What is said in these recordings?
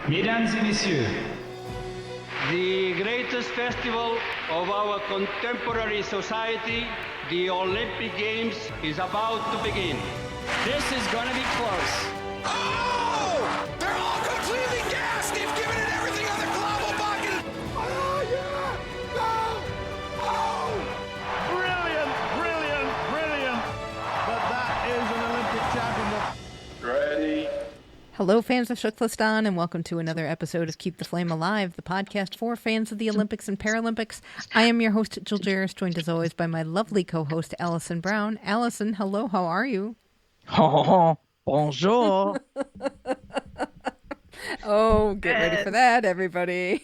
Mesdames et messieurs, the greatest festival of our contemporary society, the Olympic Games, is about to begin. This is going to be close. Oh! They're all completely gassed! They've given it everything on the global bucket! Oh, yeah! Go! Oh! Brilliant. But that is an Olympic championship. Ready. Hello, fans of Shuklistan, and welcome to another episode of Keep the Flame Alive, the podcast for fans of the Olympics and Paralympics. I am your host, Jill Jarris, joined as always by my lovely co-host, Allison Brown. Allison, hello, how are you? Oh, bonjour. Oh, get ready for that, everybody.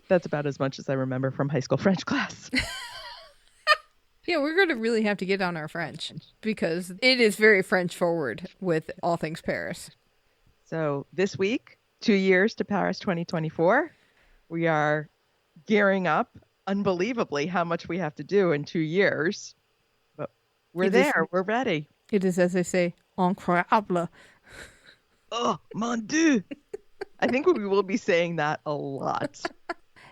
That's about as much as I remember from high school French class. Yeah, we're going to really have to get on our French because it is very French forward with all things Paris. So this week, 2 years to Paris 2024. We are gearing up unbelievably how much we have to do in 2 years. But we're there. We're ready. It is, as they say, incroyable. Oh, mon Dieu. I think we will be saying that a lot.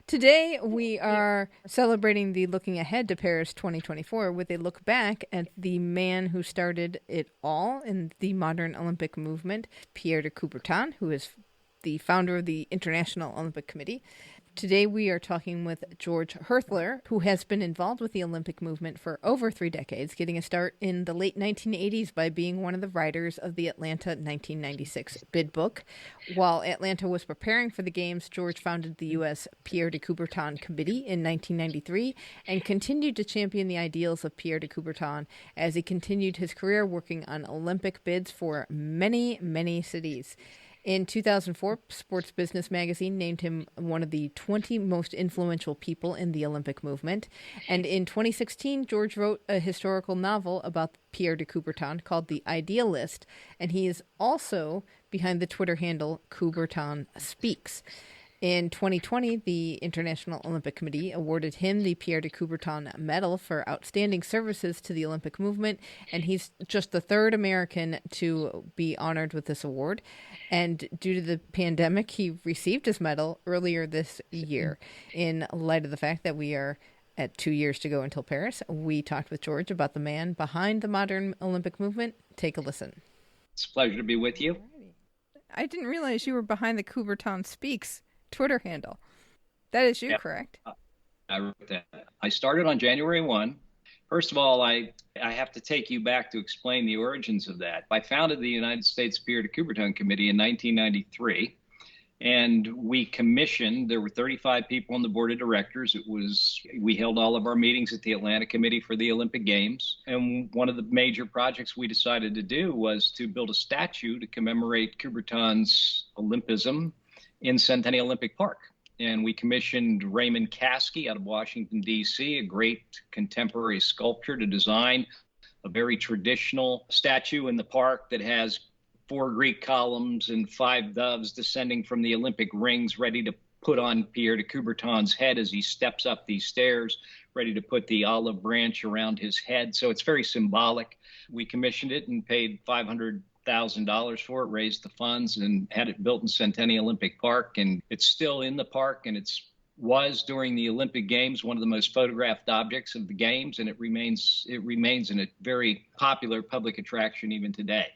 Today, we are celebrating the looking ahead to Paris 2024 with a look back at the man who started it all in the modern Olympic movement, Pierre de Coubertin, who is the founder of the International Olympic Committee. Today, we are talking with George Hirthler, who has been involved with the Olympic movement for over 3 decades, getting a start in the late 1980s by being one of the writers of the Atlanta 1996 bid book. While Atlanta was preparing for the Games, George founded the U.S. Pierre de Coubertin Committee in 1993 and continued to champion the ideals of Pierre de Coubertin as he continued his career working on Olympic bids for many, many cities. In 2004, Sports Business magazine named him one of the 20 most influential people in the Olympic movement. And in 2016, George wrote a historical novel about Pierre de Coubertin called The Idealist, and he is also behind the Twitter handle Coubertin Speaks. In 2020, the International Olympic Committee awarded him the Pierre de Coubertin Medal for outstanding services to the Olympic movement, and he's just the third American to be honored with this award. And due to the pandemic, he received his medal earlier this year. In light of the fact that we are at 2 years to go until Paris, we talked with George about the man behind the modern Olympic movement. Take a listen. It's a pleasure to be with you. I didn't realize you were behind the Coubertin Speaks Twitter handle. That is you, correct? I wrote that. I started on January 1. First of all, I have to take you back to explain the origins of that. I founded the United States Pierre de Coubertin Committee in 1993, and we commissioned, there were 35 people on the board of directors. We held all of our meetings at the Atlanta Committee for the Olympic Games, and one of the major projects we decided to do was to build a statue to commemorate Coubertin's Olympism in Centennial Olympic Park. And we commissioned Raymond Caskey out of Washington, D.C., a great contemporary sculptor, to design a very traditional statue in the park that has 4 Greek columns and 5 doves descending from the Olympic rings, ready to put on Pierre de Coubertin's head as he steps up these stairs, ready to put the olive branch around his head. So it's very symbolic. We commissioned it and paid $500,000 for it, raised the funds, and had it built in Centennial Olympic Park. And it's still in the park, and was during the Olympic Games one of the most photographed objects of the Games, and it remains a very popular public attraction even today.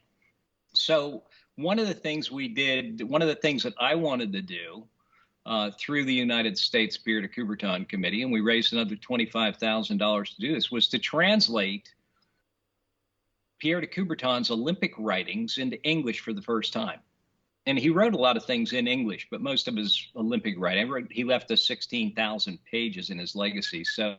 So one of the things that I wanted to do through the United States Pierre de Coubertin Committee, and we raised another $25,000 to do this, was to translate Pierre de Coubertin's Olympic writings into English for the first time. And he wrote a lot of things in English, but most of his Olympic writing, he left us 16,000 pages in his legacy. So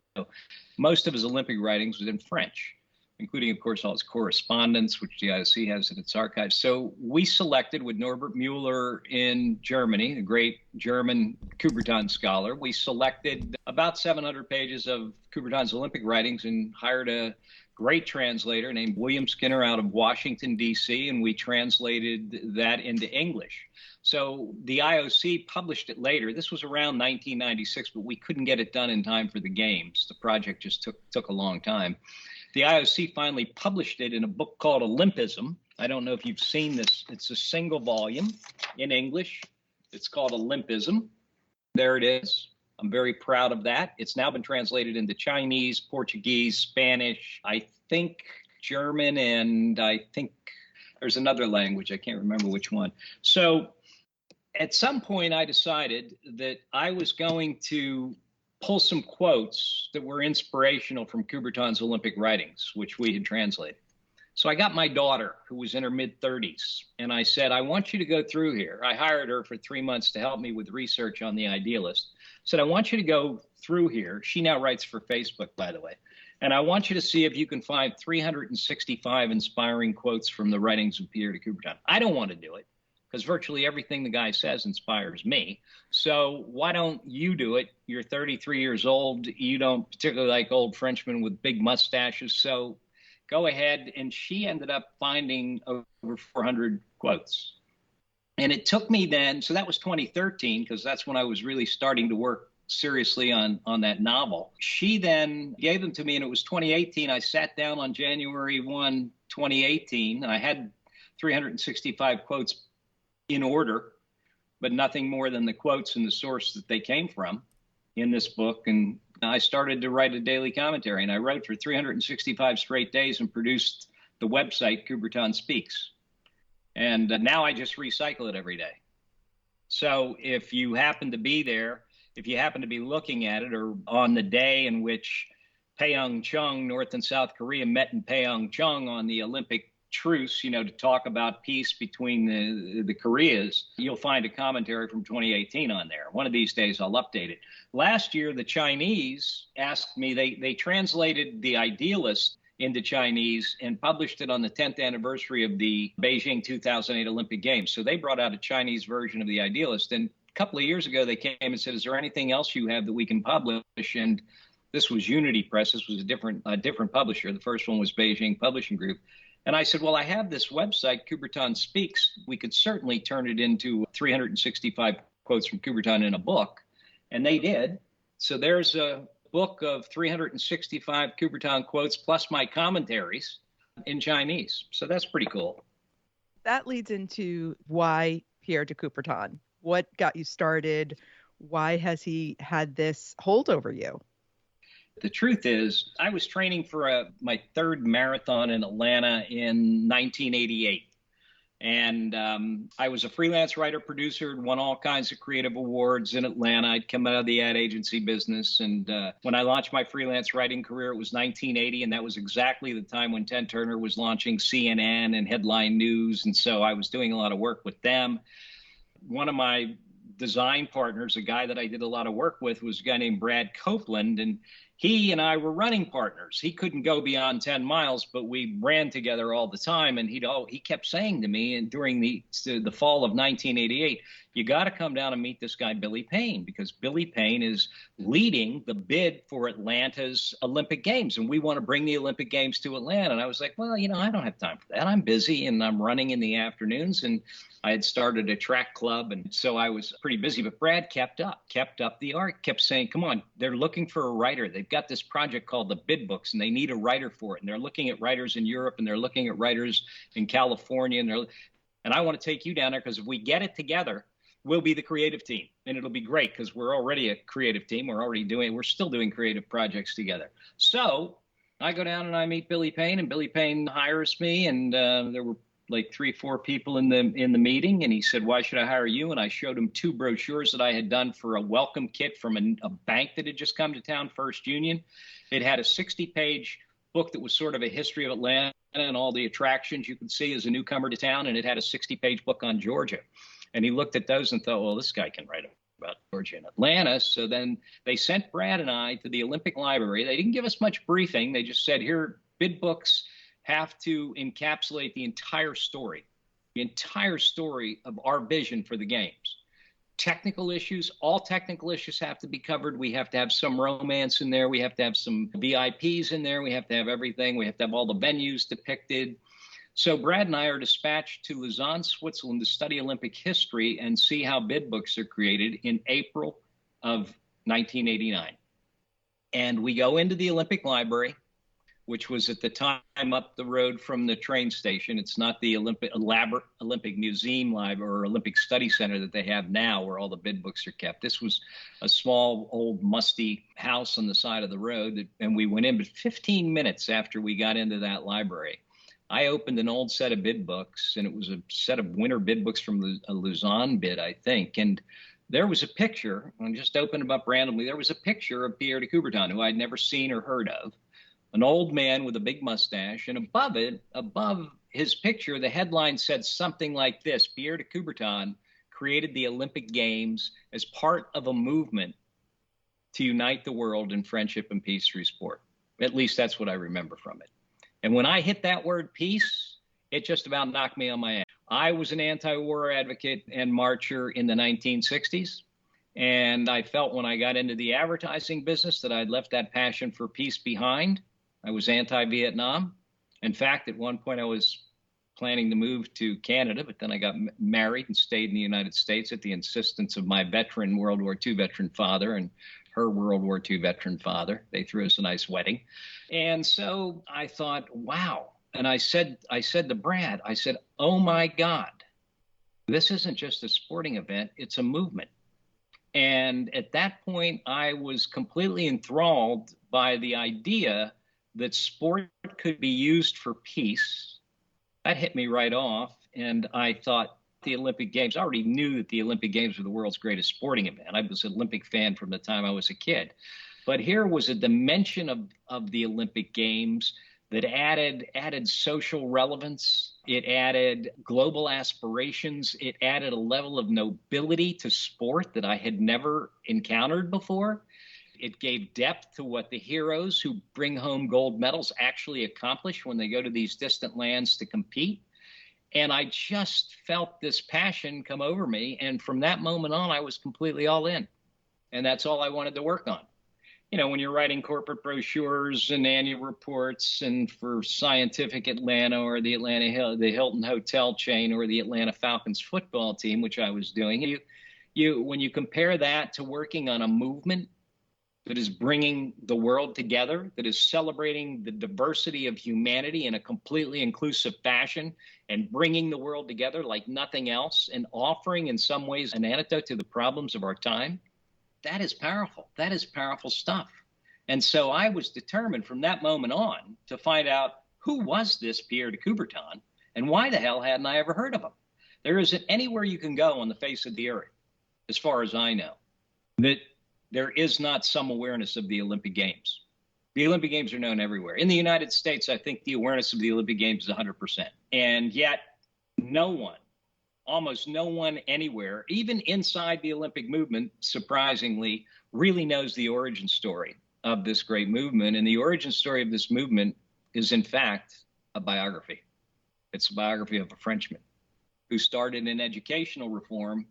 most of his Olympic writings was in French, including, of course, all his correspondence, which the IOC has in its archives. So we selected with Norbert Mueller in Germany, a great German Coubertin scholar, we selected about 700 pages of Coubertin's Olympic writings and hired a great translator named William Skinner out of Washington, D.C., and we translated that into English. So the IOC published it later. This was around 1996, but we couldn't get it done in time for the Games. The project just took a long time. The IOC finally published it in a book called Olympism, I don't know if you've seen this. It's a single volume in English. It's called Olympism. There it is. I'm very proud of that. It's now been translated into Chinese, Portuguese, Spanish, I think German, and I think there's another language. I can't remember which one. So at some point, I decided that I was going to pull some quotes that were inspirational from Coubertin's Olympic writings, which we had translated. So I got my daughter, who was in her mid-30s, and I said, I want you to go through here. I hired her for 3 months to help me with research on the Idealist. I said, I want you to go through here. She now writes for Facebook, by the way. And I want you to see if you can find 365 inspiring quotes from the writings of Pierre de Coubertin. I don't want to do it, because virtually everything the guy says inspires me. So why don't you do it? You're 33 years old. You don't particularly like old Frenchmen with big mustaches. So go ahead. And she ended up finding over 400 quotes. And it took me then, so that was 2013, because that's when I was really starting to work seriously on that novel. She then gave them to me, and it was 2018. I sat down on January 1, 2018, and I had 365 quotes in order, but nothing more than the quotes and the source that they came from in this book. And I started to write a daily commentary, and I wrote for 365 straight days and produced the website Coubertin Speaks. And now I just recycle it every day. So if you happen to be there, if you happen to be looking at it, or on the day in which Pyeongchang, North and South Korea, met in Pyeongchang on the Olympic truce, to talk about peace between the Koreas, you'll find a commentary from 2018 on there. One of these days I'll update it. Last year, the Chinese asked me, they translated the Idealist into Chinese and published it on the 10th anniversary of the Beijing 2008 Olympic Games. So they brought out a Chinese version of the Idealist. And a couple of years ago, they came and said, is there anything else you have that we can publish? And this was Unity Press. This was a different publisher. The first one was Beijing Publishing Group. And I said, well, I have this website, Coubertin Speaks. We could certainly turn it into 365 quotes from Coubertin in a book. And they did. So there's a book of 365 Coubertin quotes plus my commentaries in Chinese. So that's pretty cool. That leads into why Pierre de Coubertin. What got you started? Why has he had this hold over you? The truth is, I was training for my third marathon in Atlanta in 1988. And I was a freelance writer, producer, won all kinds of creative awards in Atlanta. I'd come out of the ad agency business. And when I launched my freelance writing career, it was 1980. And that was exactly the time when Ted Turner was launching CNN and Headline News. And so I was doing a lot of work with them. One of my design partners, a guy that I did a lot of work with, was a guy named Brad Copeland. And he and I were running partners. He couldn't go beyond 10 miles, but we ran together all the time. And he kept saying to me, and during the fall of 1988, you got to come down and meet this guy, Billy Payne, because Billy Payne is leading the bid for Atlanta's Olympic Games. And we want to bring the Olympic Games to Atlanta. And I was like, well, I don't have time for that. I'm busy and I'm running in the afternoons. And I had started a track club. And so I was pretty busy. But Brad kept up the art, kept saying, come on, they're looking for a writer. They've got this project called the Bid Books, and they need a writer for it. And they're looking at writers in Europe, and they're looking at writers in California. And I want to take you down there, because if we get it together, we'll be the creative team. And it'll be great, because we're already a creative team. We're still doing creative projects together. So I go down and I meet Billy Payne, and Billy Payne hires me. And there were like 3-4 people in the meeting. And he said, why should I hire you? And I showed him 2 brochures that I had done for a welcome kit from a bank that had just come to town, First Union. It had a 60-page book that was sort of a history of Atlanta and all the attractions you could see as a newcomer to town. And it had a 60-page book on Georgia. And he looked at those and thought, well, this guy can write about Georgia and Atlanta. So then they sent Brad and I to the Olympic Library. They didn't give us much briefing. They just said, here, bid books have to encapsulate the entire story of our vision for the games. Technical issues, all technical issues have to be covered. We have to have some romance in there. We have to have some VIPs in there. We have to have everything. We have to have all the venues depicted. So Brad and I are dispatched to Lausanne, Switzerland to study Olympic history and see how bid books are created in April of 1989. And we go into the Olympic Library. which was at the time up the road from the train station. It's not the elaborate Olympic Museum Library or Olympic Study Center that they have now where all the bid books are kept. This was a small, old, musty house on the side of the road, and we went in. But 15 minutes after we got into that library, I opened an old set of bid books, and it was a set of winter bid books from a Lausanne bid, I think. And there was a picture, I just opened them up randomly, there was a picture of Pierre de Coubertin, who I'd never seen or heard of. An old man with a big mustache, and above his picture, the headline said something like this: Pierre de Coubertin created the Olympic Games as part of a movement to unite the world in friendship and peace through sport. At least that's what I remember from it. And when I hit that word peace, it just about knocked me on my ass. I was an anti-war advocate and marcher in the 1960s. And I felt when I got into the advertising business that I'd left that passion for peace behind. I was anti-Vietnam. In fact, at one point I was planning to move to Canada, but then I got married and stayed in the United States at the insistence of my veteran World War II veteran father and her World War II veteran father. They threw us a nice wedding. And so I thought, wow. And I said to Brad, I said, oh my God, this isn't just a sporting event, it's a movement. And at that point, I was completely enthralled by the idea that sport could be used for peace. That hit me right off. And I thought the Olympic Games, I already knew that the Olympic Games were the world's greatest sporting event. I was an Olympic fan from the time I was a kid. But here was a dimension of the Olympic Games that added social relevance. It added global aspirations. It added a level of nobility to sport that I had never encountered before. It gave depth to what the heroes who bring home gold medals actually accomplish when they go to these distant lands to compete. And I just felt this passion come over me. And from that moment on, I was completely all in. And that's all I wanted to work on. You know, when you're writing corporate brochures and annual reports and for Scientific Atlanta or the Hilton Hotel chain or the Atlanta Falcons football team, which I was doing, when you compare that to working on a movement that is bringing the world together, that is celebrating the diversity of humanity in a completely inclusive fashion and bringing the world together like nothing else and offering in some ways an antidote to the problems of our time, that is powerful. That is powerful stuff. And so I was determined from that moment on to find out who was this Pierre de Coubertin and why the hell hadn't I ever heard of him? There isn't anywhere you can go on the face of the earth, as far as I know, that there is not some awareness of the Olympic Games. The Olympic Games are known everywhere. In the United States, I think the awareness of the Olympic Games is 100%. And yet no one, almost no one anywhere, even inside the Olympic movement, surprisingly, really knows the origin story of this great movement. And the origin story of this movement is, in fact, a biography. It's a biography of a Frenchman who started in educational reform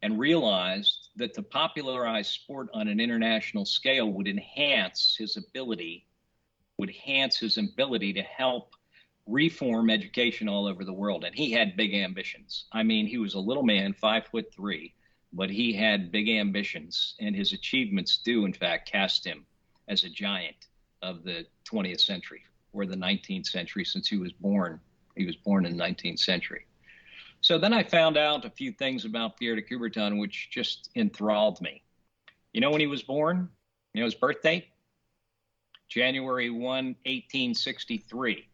and realized that to popularize sport on an international scale would enhance his ability to help reform education all over the world. And he had big ambitions. I mean, he was a little man, 5'3", but he had big ambitions, and his achievements do, in fact, cast him as a giant of the 20th century or the 19th century, since he was born. He was born in the 19th century. So then I found out a few things about Pierre de Coubertin, which just enthralled me. You know when he was born? You know his birth date? January 1, 1863.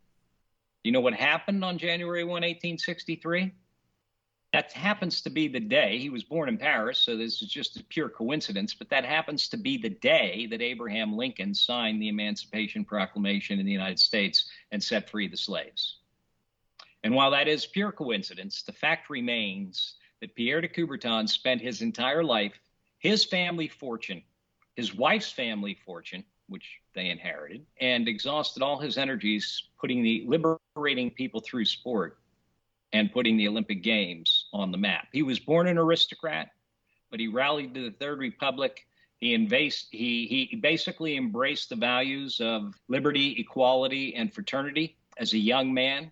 You know what happened on January 1, 1863? That happens to be the day. He was born in Paris, so this is just a pure coincidence, but that happens to be the day that Abraham Lincoln signed the Emancipation Proclamation in the United States and set free the slaves. And while that is pure coincidence, the fact remains that Pierre de Coubertin spent his entire life, his family fortune, his wife's family fortune, which they inherited, and exhausted all his energies liberating people through sport and putting the Olympic Games on the map. He was born an aristocrat, but he rallied to the Third Republic. He basically embraced the values of liberty, equality, and fraternity as a young man,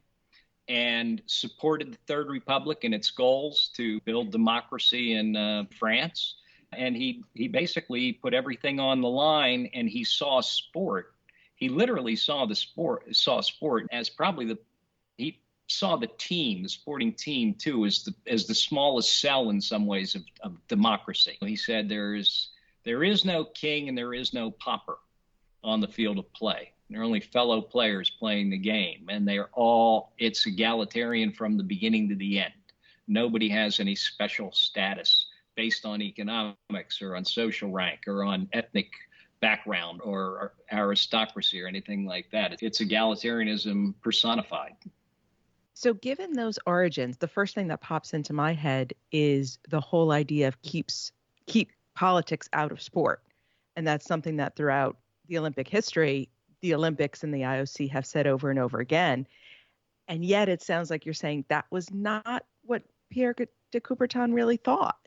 and supported the Third Republic in its goals to build democracy in France. And he basically put everything on the line, and he saw sport He literally saw sport as probably he saw the sporting team too, as the smallest cell in some ways of democracy. He said there is no king and there is no pauper on the field of play. They're only fellow players playing the game, and it's egalitarian from the beginning to the end. Nobody has any special status based on economics or on social rank or on ethnic background or aristocracy or anything like that. It's egalitarianism personified. So given those origins, the first thing that pops into my head is the whole idea of keep politics out of sport. And that's something that throughout the Olympic history, the Olympics and the IOC have said over and over again. And yet it sounds like you're saying that was not what Pierre de Coubertin really thought.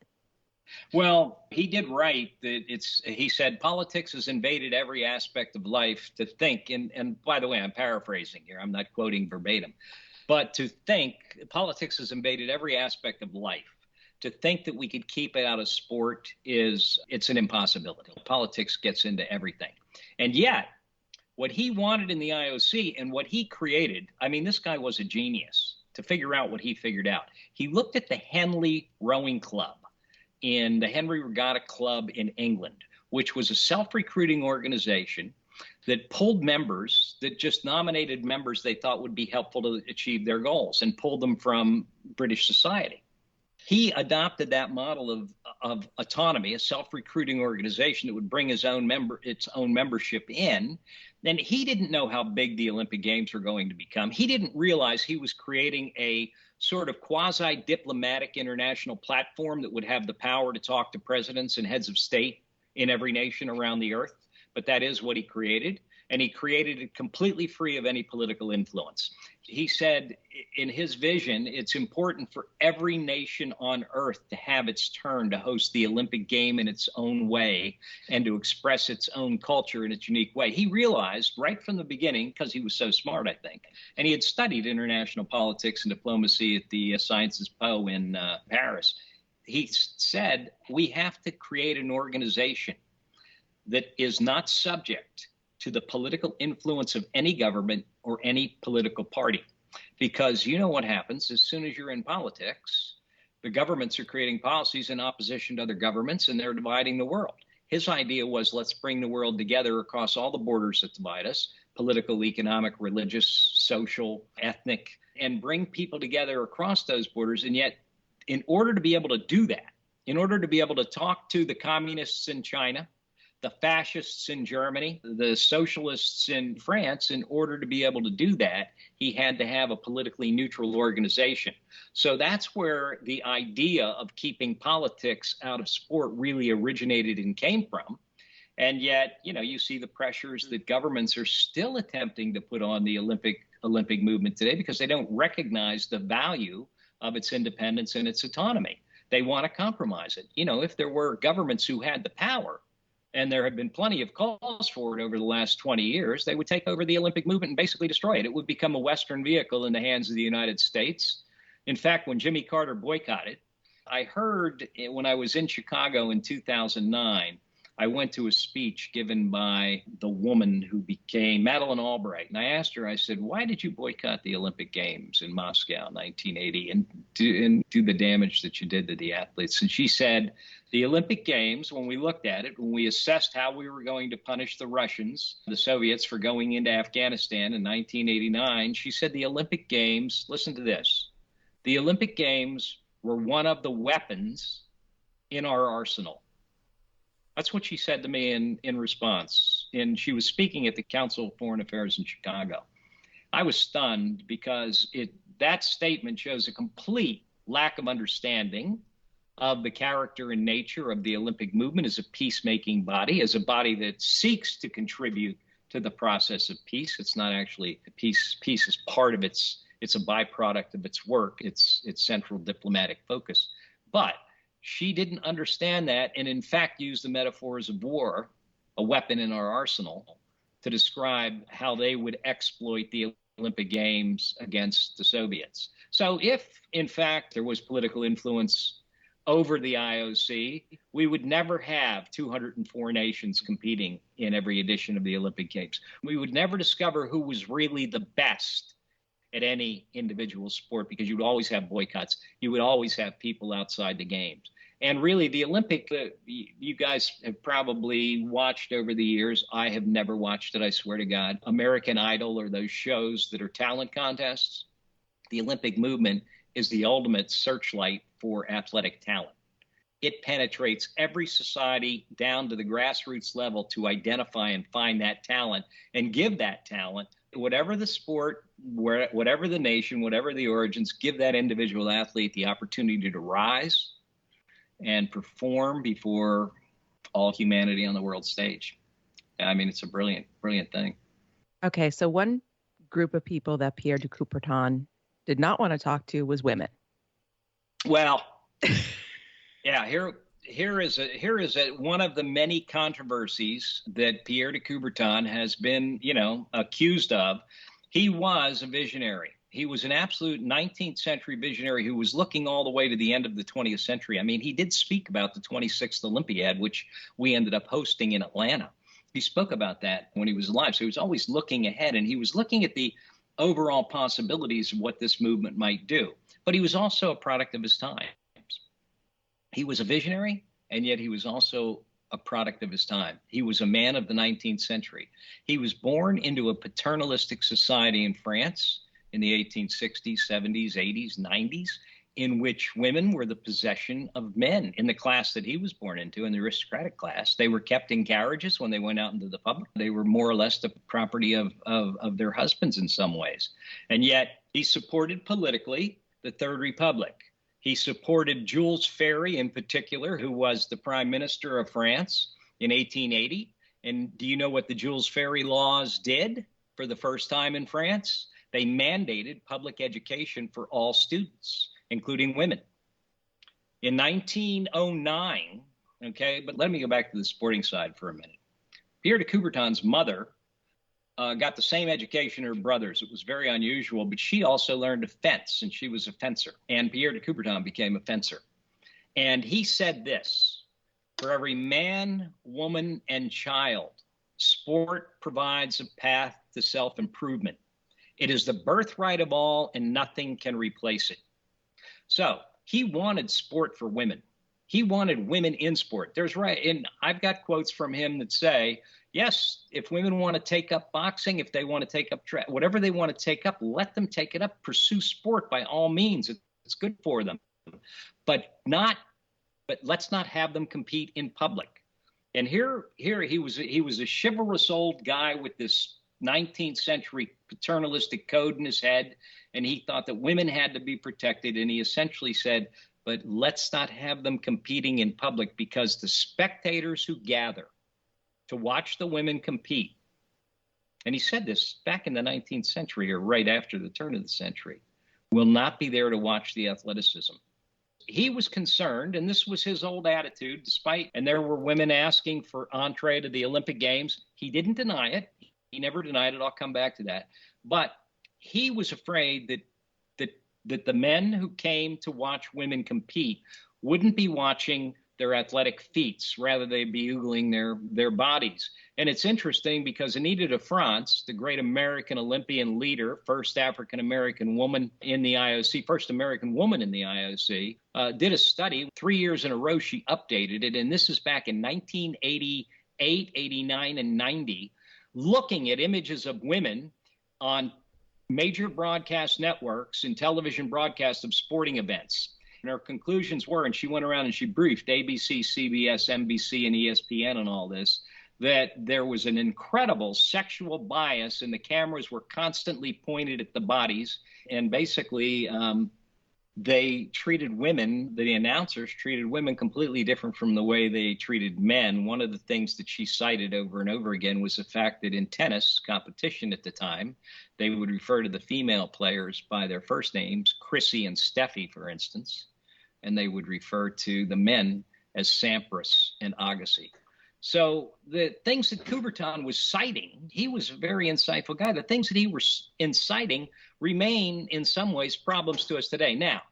Well, he did write that he said politics has invaded every aspect of life to think, and by the way, I'm paraphrasing here, I'm not quoting verbatim, but to think politics has invaded every aspect of life. To think that we could keep it out of sport it's an impossibility. Politics gets into everything. And yet, what he wanted in the IOC and what he created, I mean, this guy was a genius to figure out what he figured out. He looked at the Henley Rowing Club in the Henry Regatta Club in England, which was a self-recruiting organization that pulled members, that just nominated members they thought would be helpful to achieve their goals and pulled them from British society. He adopted that model of autonomy, a self-recruiting organization that would bring its own membership in. And he didn't know how big the Olympic Games were going to become. He didn't realize he was creating a sort of quasi-diplomatic international platform that would have the power to talk to presidents and heads of state in every nation around the earth. But that is what he created. And he created it completely free of any political influence. He said in his vision, it's important for every nation on earth to have its turn to host the Olympic game in its own way and to express its own culture in its unique way. He realized right from the beginning, because he was so smart, I think, and he had studied international politics and diplomacy at the Sciences Po in Paris. He said, we have to create an organization that is not subject to the political influence of any government or any political party. Because you know what happens as soon as you're in politics, the governments are creating policies in opposition to other governments and they're dividing the world. His idea was, let's bring the world together across all the borders that divide us, political, economic, religious, social, ethnic, and bring people together across those borders. And yet, in order to be able to do that, in order to be able to talk to the communists in China, the fascists in Germany, the socialists in France, in order to be able to do that, he had to have a politically neutral organization. So that's where the idea of keeping politics out of sport really originated and came from. And yet, you see the pressures that governments are still attempting to put on the Olympic movement today because they don't recognize the value of its independence and its autonomy. They want to compromise it. If there were governments who had the power, and there have been plenty of calls for it over the last 20 years, they would take over the Olympic movement and basically destroy it. It would become a Western vehicle in the hands of the United States. In fact, when Jimmy Carter boycotted, I heard when I was in Chicago in 2009, I went to a speech given by the woman who became Madeleine Albright. And I asked her, I said, why did you boycott the Olympic Games in Moscow in 1980 and do the damage that you did to the athletes? And she said, the Olympic Games, when we looked at it, when we assessed how we were going to punish the Russians, the Soviets, for going into Afghanistan in 1989, she said the Olympic Games, listen to this, the Olympic Games were one of the weapons in our arsenal. That's what she said to me in response. And she was speaking at the Council of Foreign Affairs in Chicago. I was stunned because that statement shows a complete lack of understanding of the character and nature of the Olympic movement as a peacemaking body, as a body that seeks to contribute to the process of peace. It's not actually peace. Peace is part of it's a byproduct of its work, its central diplomatic focus. But she didn't understand that and, in fact, used the metaphors of war, a weapon in our arsenal, to describe how they would exploit the Olympic Games against the Soviets. So if, in fact, there was political influence over the IOC, we would never have 204 nations competing in every edition of the Olympic Games. We would never discover who was really the best at any individual sport, because you would always have boycotts. You would always have people outside the games. And really, the Olympic, you guys have probably watched over the years. I have never watched it, I swear to God. American Idol, or those shows that are talent contests. The Olympic movement is the ultimate searchlight for athletic talent. It penetrates every society down to the grassroots level to identify and find that talent and give that talent, whatever the sport, whatever the nation, whatever the origins, give that individual athlete the opportunity to rise and perform before all humanity on the world stage. I mean, it's a brilliant, brilliant thing. Okay, so one group of people that Pierre de Coubertin did not want to talk to was women. Well, yeah, here is one of the many controversies that Pierre de Coubertin has been, accused of. He was a visionary. He was an absolute 19th century visionary who was looking all the way to the end of the 20th century. I mean, he did speak about the 26th Olympiad, which we ended up hosting in Atlanta. He spoke about that when he was alive. So he was always looking ahead, and he was looking at the overall possibilities of what this movement might do. But he was also a product of his times. He was a visionary, and yet he was also a product of his time. He was a man of the 19th century. He was born into a paternalistic society in France in the 1860s, 70s, 80s, 90s, in which women were the possession of men in the class that he was born into, in the aristocratic class. They were kept in carriages when they went out into the public. They were more or less the property of their husbands in some ways. And yet he supported politically the Third Republic. He supported Jules Ferry in particular, who was the prime minister of France in 1880. And do you know what the Jules Ferry laws did for the first time in France? They mandated public education for all students, including women. In 1909, okay, but let me go back to the sporting side for a minute. Pierre de Coubertin's mother got the same education her brothers. It was very unusual, but she also learned to fence, and she was a fencer. And Pierre de Coubertin became a fencer. And he said this: for every man, woman, and child, sport provides a path to self-improvement. It is the birthright of all, and nothing can replace it. So he wanted sport for women. He wanted women in sport. And I've got quotes from him that say, yes, if women want to take up boxing, if they want to take up whatever they want to take up, let them take it up. Pursue sport by all means. It's good for them, but let's not have them compete in public. And here he was a chivalrous old guy with this 19th century paternalistic code in his head, and he thought that women had to be protected. And he essentially said, but let's not have them competing in public, because the spectators who gather to watch the women compete, and he said this back in the 19th century or right after the turn of the century, will not be there to watch the athleticism. He was concerned, and this was his old attitude, and there were women asking for entree to the Olympic Games. He didn't deny it. He never denied it. I'll come back to that. But he was afraid that the men who came to watch women compete wouldn't be watching their athletic feats. Rather, they'd be oogling their bodies. And it's interesting because Anita de France, the great American Olympian leader, first African-American woman in the IOC, first American woman in the IOC, did a study. 3 years in a row, she updated it. And this is back in 1988, 89, and 90, looking at images of women on major broadcast networks and television broadcasts of sporting events. And her conclusions were, and she went around and she briefed ABC, CBS, NBC, and ESPN on all this, that there was an incredible sexual bias and the cameras were constantly pointed at the bodies. And basically, they treated women, the announcers treated women completely different from the way they treated men. One of the things that she cited over and over again was the fact that in tennis competition at the time, they would refer to the female players by their first names, Chrissy and Steffi, for instance, and they would refer to the men as Sampras and Agassi. So the things that Coubertin was citing, he was a very insightful guy. The things that he was inciting remain in some ways problems to us today. Now,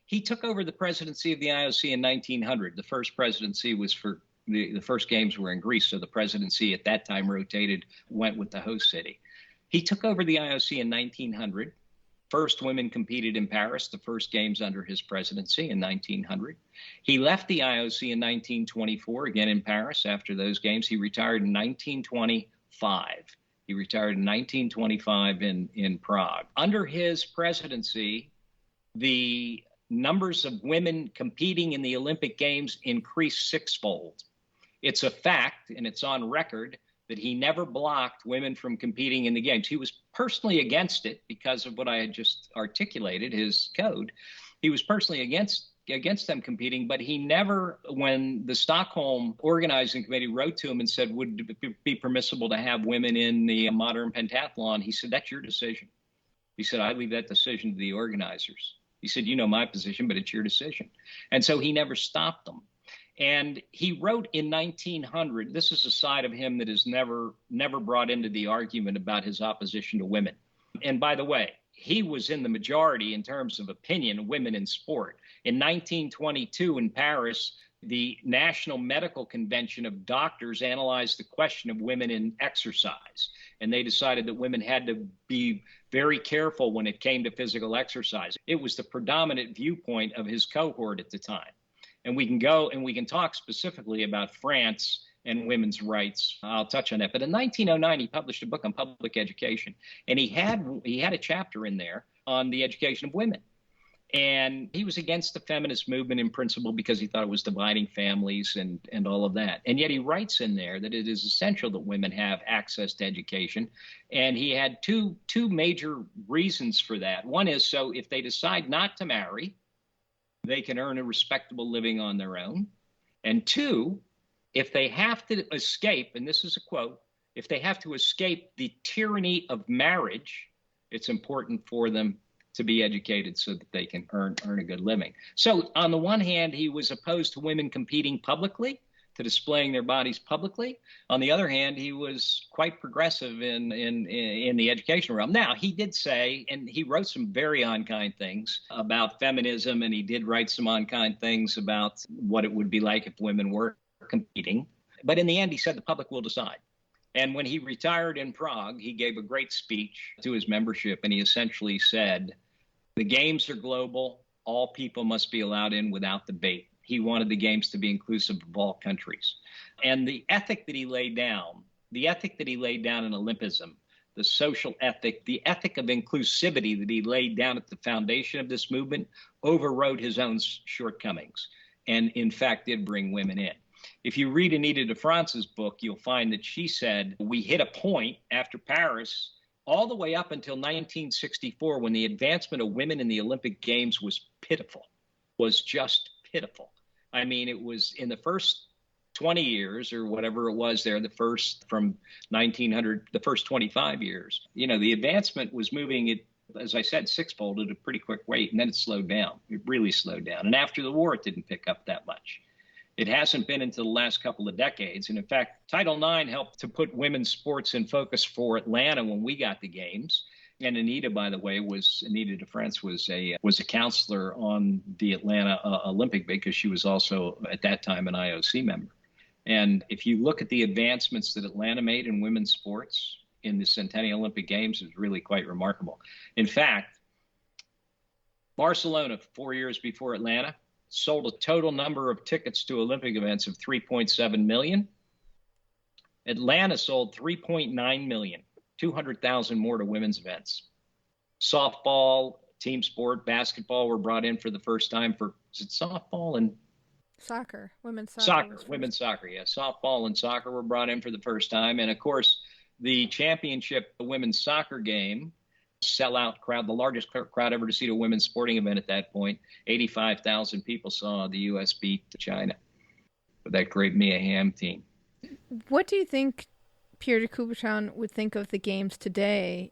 He took over the presidency of the IOC in 1900. The first presidency was for the first games were in Greece, so the presidency at that time rotated, went with the host city. He took over the IOC in 1900. First women competed in Paris, the first games under his presidency in 1900. He left the IOC in 1924, again in Paris. After those games, he retired in 1925. He retired in 1925 in Prague. Under his presidency, the numbers of women competing in the Olympic Games increased sixfold. It's a fact, and it's on record, that he never blocked women from competing in the games. He was personally against it because of what I had just articulated, his code. He was personally against them competing, but he never, when the Stockholm organizing committee wrote to him and said, would it be permissible to have women in the modern pentathlon? He said, that's your decision. He said, I leave that decision to the organizers. He said, you know my position, but it's your decision. And so he never stopped them. And he wrote in 1900, this is a side of him that is never brought into the argument about his opposition to women. And by the way, he was in the majority in terms of opinion of women in sport. In 1922 in Paris, the National Medical Convention of Doctors analyzed the question of women in exercise. And they decided that women had to be very careful when it came to physical exercise. It was the predominant viewpoint of his cohort at the time. And we can go and we can talk specifically about France and women's rights. I'll touch on that. But in 1909, he published a book on public education. And he had a chapter in there on the education of women. And he was against the feminist movement in principle because he thought it was dividing families and all of that. And yet he writes in there that it is essential that women have access to education. And he had two major reasons for that. One is so if they decide not to marry, they can earn a respectable living on their own. And two, if they have to escape, and this is a quote, if they have to escape the tyranny of marriage, it's important for them to be educated so that they can earn a good living. So on the one hand, he was opposed to women competing publicly, to displaying their bodies publicly. On the other hand, he was quite progressive in the education realm. Now, he did say, and he wrote some very unkind things about feminism, and he did write some unkind things about what it would be like if women were competing. But in the end, he said the public will decide. And when he retired in Prague, he gave a great speech to his membership, and he essentially said, the games are global. All people must be allowed in without debate. He wanted the games to be inclusive of all countries. And the ethic that he laid down in Olympism, the social ethic, the ethic of inclusivity that he laid down at the foundation of this movement overrode his own shortcomings and, in fact, did bring women in. If you read Anita de France's book, you'll find that she said, we hit a point after Paris all the way up until 1964 when the advancement of women in the Olympic Games was just pitiful. I mean, it was in the first 20 years or whatever it was there, from 1900, the first 25 years, the advancement was moving it, as I said, sixfold at a pretty quick rate, and then it slowed down. It really slowed down. And after the war, it didn't pick up that much. It hasn't been until the last couple of decades. And in fact, Title IX helped to put women's sports in focus for Atlanta when we got the games. And Anita, by the way, Anita de France was a counselor on the Atlanta Olympic bid because she was also at that time an IOC member. And if you look at the advancements that Atlanta made in women's sports in the Centennial Olympic Games, it's really quite remarkable. In fact, Barcelona, 4 years before Atlanta, sold a total number of tickets to Olympic events of 3.7 million. Atlanta sold 3.9 million. 200,000 more to women's events. Softball, team sport, basketball were brought in for the first time is it softball and soccer? Women's soccer. Women's soccer, yeah. Softball and soccer were brought in for the first time. And of course, the championship, the women's soccer game, sellout crowd, the largest crowd ever to see a women's sporting event at that point. 85,000 people saw the U.S. beat China with that great Mia Hamm team. What do you think Pierre de Coubertin would think of the games today,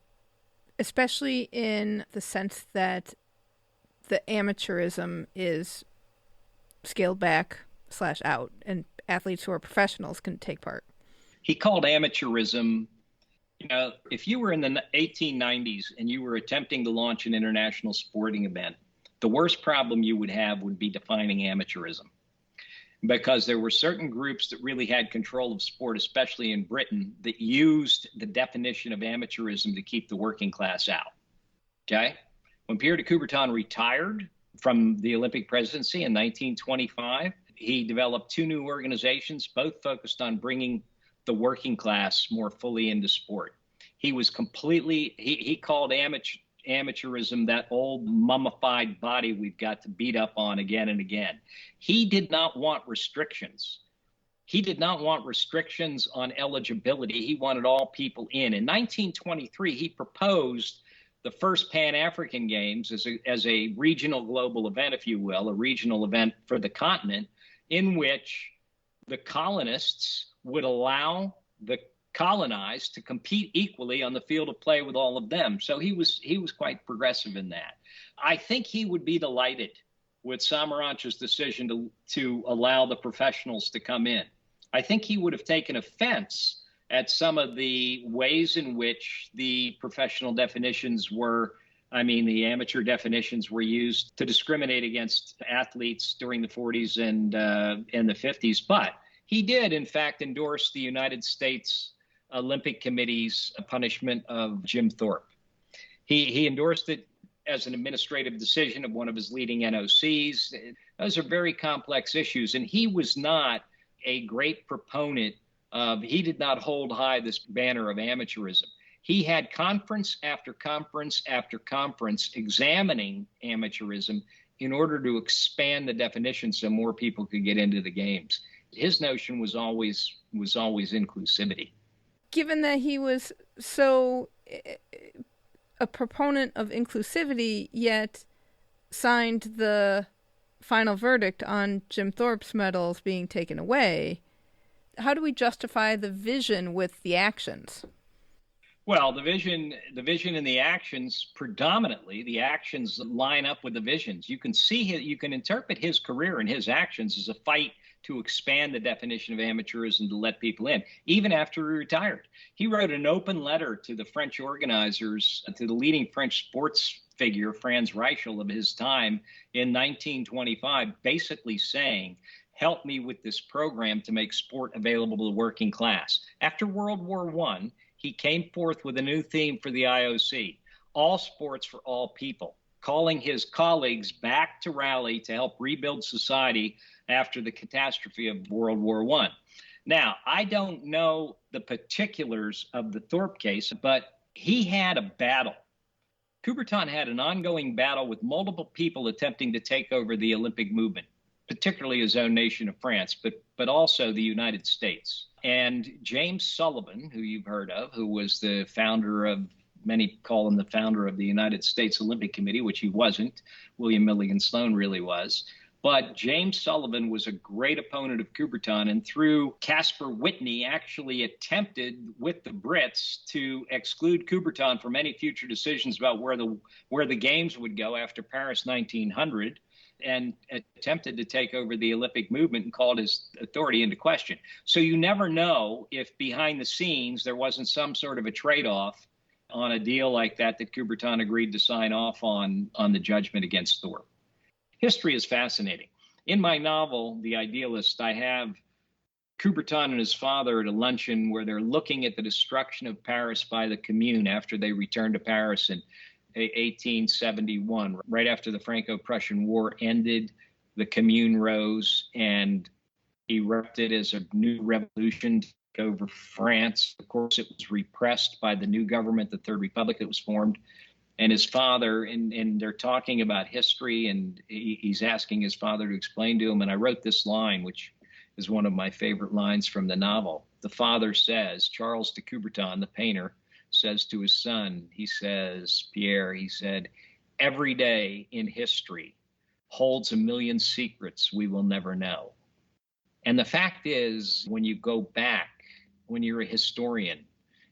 especially in the sense that the amateurism is scaled back / out and athletes who are professionals can take part? He called amateurism, if you were in the 1890s and you were attempting to launch an international sporting event, The worst problem you would have would be defining amateurism, because there were certain groups that really had control of sport, especially in Britain, that used the definition of amateurism to keep the working class out. Okay? When Pierre de Coubertin retired from the Olympic presidency in 1925, he developed two new organizations, both focused on bringing the working class more fully into sport. He was completely, he called amateurism that old mummified body we've got to beat up on again and again. He did not want restrictions. He did not want restrictions on eligibility. He wanted all people in. In 1923, he proposed the first Pan-African Games as a regional global event, if you will, a regional event for the continent, in which the colonists would allow the colonized to compete equally on the field of play with all of them. So he was quite progressive in that. I think he would be delighted with Samaranch's decision to allow the professionals to come in. I think he would have taken offense at some of the ways in which the professional definitions were, the amateur definitions were used to discriminate against athletes during the 40s and the 50s. But he did, in fact, endorse the United States Olympic Committee's punishment of Jim Thorpe. He endorsed it as an administrative decision of one of his leading NOCs. Those are very complex issues, and he was not a great proponent of, he did not hold high this banner of amateurism. He had conference after conference after conference examining amateurism in order to expand the definition so more people could get into the games. His notion was always inclusivity. Given that he was so a proponent of inclusivity, yet signed the final verdict on Jim Thorpe's medals being taken away, how do we justify the vision with the actions? Well, the vision and the actions, predominantly, the actions line up with the visions. You can see, you can interpret his career and his actions as a fight to expand the definition of amateurism to let people in, even after he retired. He wrote an open letter to the French organizers, to the leading French sports figure, Franz Reichel, of his time in 1925, basically saying, help me with this program to make sport available to the working class. After World War I, he came forth with a new theme for the IOC, all sports for all people, calling his colleagues back to rally to help rebuild society after the catastrophe of World War I. Now, I don't know the particulars of the Thorpe case, but he had a battle. Coubertin had an ongoing battle with multiple people attempting to take over the Olympic movement, particularly his own nation of France, but also the United States. And James Sullivan, who you've heard of, who was the founder of, many call him the founder of the United States Olympic Committee, which he wasn't. William Milligan Sloan really was. But James Sullivan was a great opponent of Coubertin, and through Caspar Whitney actually attempted with the Brits to exclude Coubertin from any future decisions about where the games would go after Paris 1900, and attempted to take over the Olympic movement and called his authority into question. So you never know if behind the scenes there wasn't some sort of a trade-off on a deal like that Coubertin agreed to sign off on the judgment against Thorpe. History is fascinating. In my novel, The Idealist, I have Coubertin and his father at a luncheon where they're looking at the destruction of Paris by the Commune after they returned to Paris in 1871. Right after the Franco-Prussian War ended, the Commune rose and erupted as a new revolution to take over France. Of course, it was repressed by the new government, the Third Republic that was formed. And his father, and they're talking about history, and he's asking his father to explain to him. And I wrote this line, which is one of my favorite lines from the novel. The father says, Charles de Coubertin, the painter, says to his son, he says, Pierre, he said, every day in history holds a million secrets we will never know. And the fact is, when you go back, when you're a historian,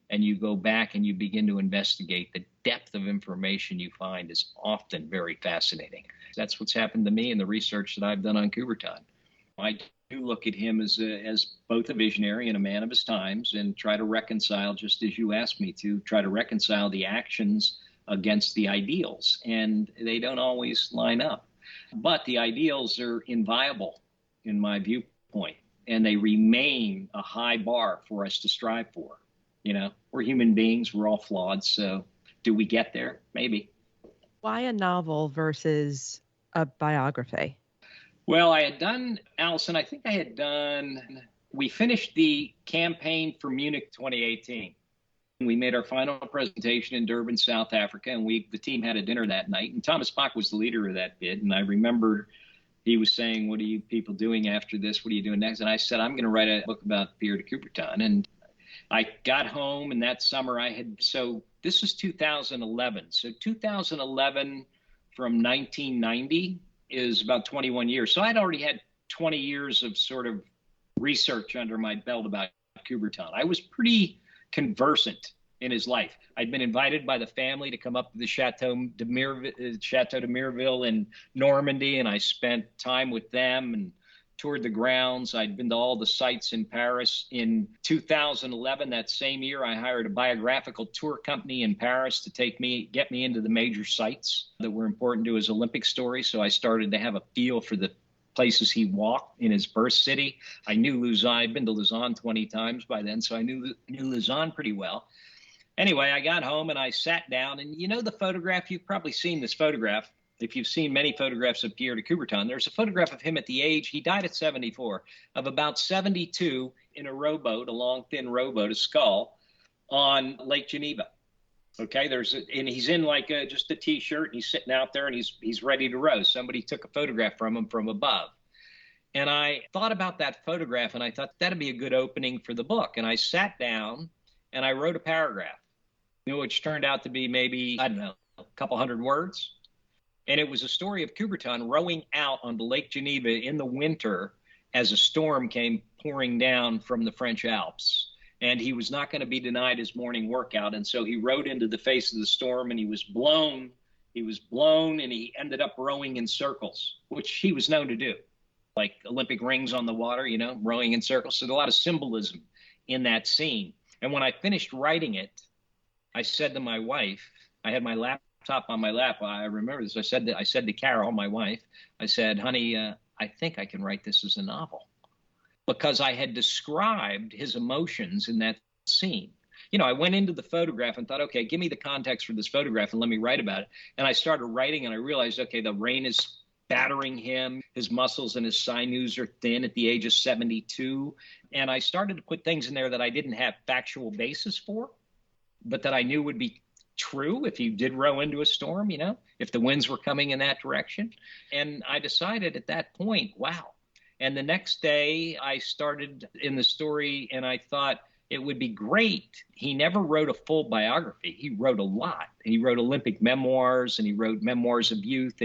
and you go back and you begin to investigate, the depth of information you find is often very fascinating. That's what's happened to me in the research that I've done on Coubertin. I do look at him as both a visionary and a man of his times, and try to reconcile, just as you asked me to, try to reconcile the actions against the ideals, and they don't always line up. But the ideals are inviolable in my viewpoint, and they remain a high bar for us to strive for. You know, we're human beings, we're all flawed, so do we get there? Maybe. Why a novel versus a biography? Well, I had done, Allison, I think I had done, we finished the campaign for Munich 2018. We made our final presentation in Durban, South Africa, and the team had a dinner that night. And Thomas Bach was the leader of that bid. And I remember he was saying, "What are you people doing after this? What are you doing next?" And I said, "I'm going to write a book about Pierre de Coubertin." And I got home, and that summer so this was 2011. So 2011 from 1990 is about 21 years. So I'd already had 20 years of sort of research under my belt about Coubertin. I was pretty conversant in his life. I'd been invited by the family to come up to the Chateau de Mireville in Normandy, and I spent time with them and toured the grounds. I'd been to all the sites in Paris. In 2011, that same year, I hired a biographical tour company in Paris to get me into the major sites that were important to his Olympic story. So I started to have a feel for the places he walked in his birth city. I knew Lausanne. I'd been to Lausanne 20 times by then, so I knew Lausanne pretty well. Anyway, I got home and I sat down, and you know the photograph, you've probably seen this photograph. If you've seen many photographs of Pierre de Coubertin, there's a photograph of him at the age, he died at 74, of about 72 in a rowboat, a long, thin rowboat, a scull, on Lake Geneva. Okay, and he's in like just a T-shirt, and he's sitting out there, and he's ready to row. Somebody took a photograph from him from above. And I thought about that photograph, and I thought that'd be a good opening for the book. And I sat down, and I wrote a paragraph, which turned out to be maybe, I don't know, a couple hundred words. And it was a story of Coubertin rowing out onto Lake Geneva in the winter as a storm came pouring down from the French Alps. And he was not going to be denied his morning workout. And so he rode into the face of the storm, and he was blown, and he ended up rowing in circles, which he was known to do, like Olympic rings on the water, you know, rowing in circles. So there's a lot of symbolism in that scene. And when I finished writing it, I said to my wife, I had my laptop on my lap. I remember this. I said to Carol, my wife, I said, "Honey, I think I can write this as a novel." Because I had described his emotions in that scene. You know, I went into the photograph and thought, okay, give me the context for this photograph and let me write about it. And I started writing, and I realized, okay, the rain is battering him. His muscles and his sinews are thin at the age of 72. And I started to put things in there that I didn't have factual basis for, but that I knew would be true if he did row into a storm, you know, if the winds were coming in that direction. And I decided at that point, wow. And the next day I started in the story, and I thought it would be great. He never wrote a full biography. He wrote a lot. He wrote Olympic memoirs, and he wrote memoirs of youth,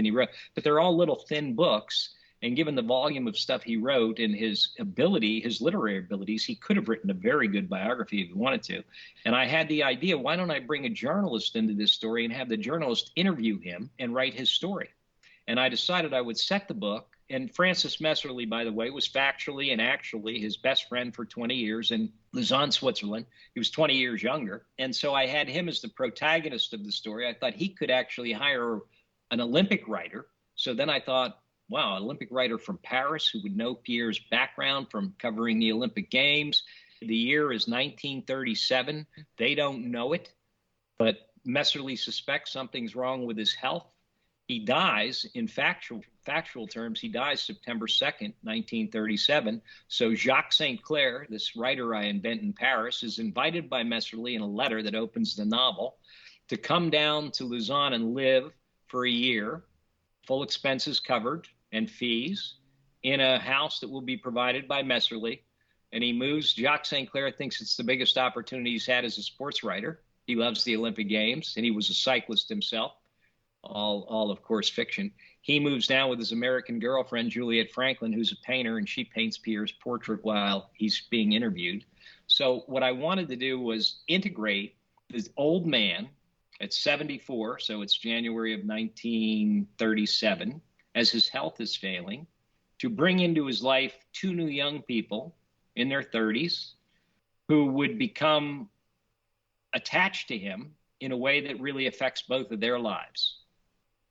but they're all little thin books. And given the volume of stuff he wrote and his ability, his literary abilities, he could have written a very good biography if he wanted to. And I had the idea, why don't I bring a journalist into this story and have the journalist interview him and write his story? And I decided I would set the book. And Francis Messerly, by the way, was factually and actually his best friend for 20 years in Lausanne, Switzerland. He was 20 years younger. And so I had him as the protagonist of the story. I thought he could actually hire an Olympic writer. So then I thought, wow, an Olympic writer from Paris who would know Pierre's background from covering the Olympic Games. The year is 1937. They don't know it, but Messerly suspects something's wrong with his health. He dies, in factual terms, he dies September 2nd, 1937. So Jacques St. Clair, this writer I invent in Paris, is invited by Messerly in a letter that opens the novel to come down to Lausanne and live for a year, full expenses covered and fees, in a house that will be provided by Messerly. And he moves. Jacques St. Clair thinks it's the biggest opportunity he's had as a sports writer. He loves the Olympic Games, and he was a cyclist himself. All of course, fiction. He moves down with his American girlfriend, Juliet Franklin, who's a painter, and she paints Pierre's portrait while he's being interviewed. So what I wanted to do was integrate this old man at 74, so it's January of 1937, as his health is failing, to bring into his life two new young people in their 30s who would become attached to him in a way that really affects both of their lives.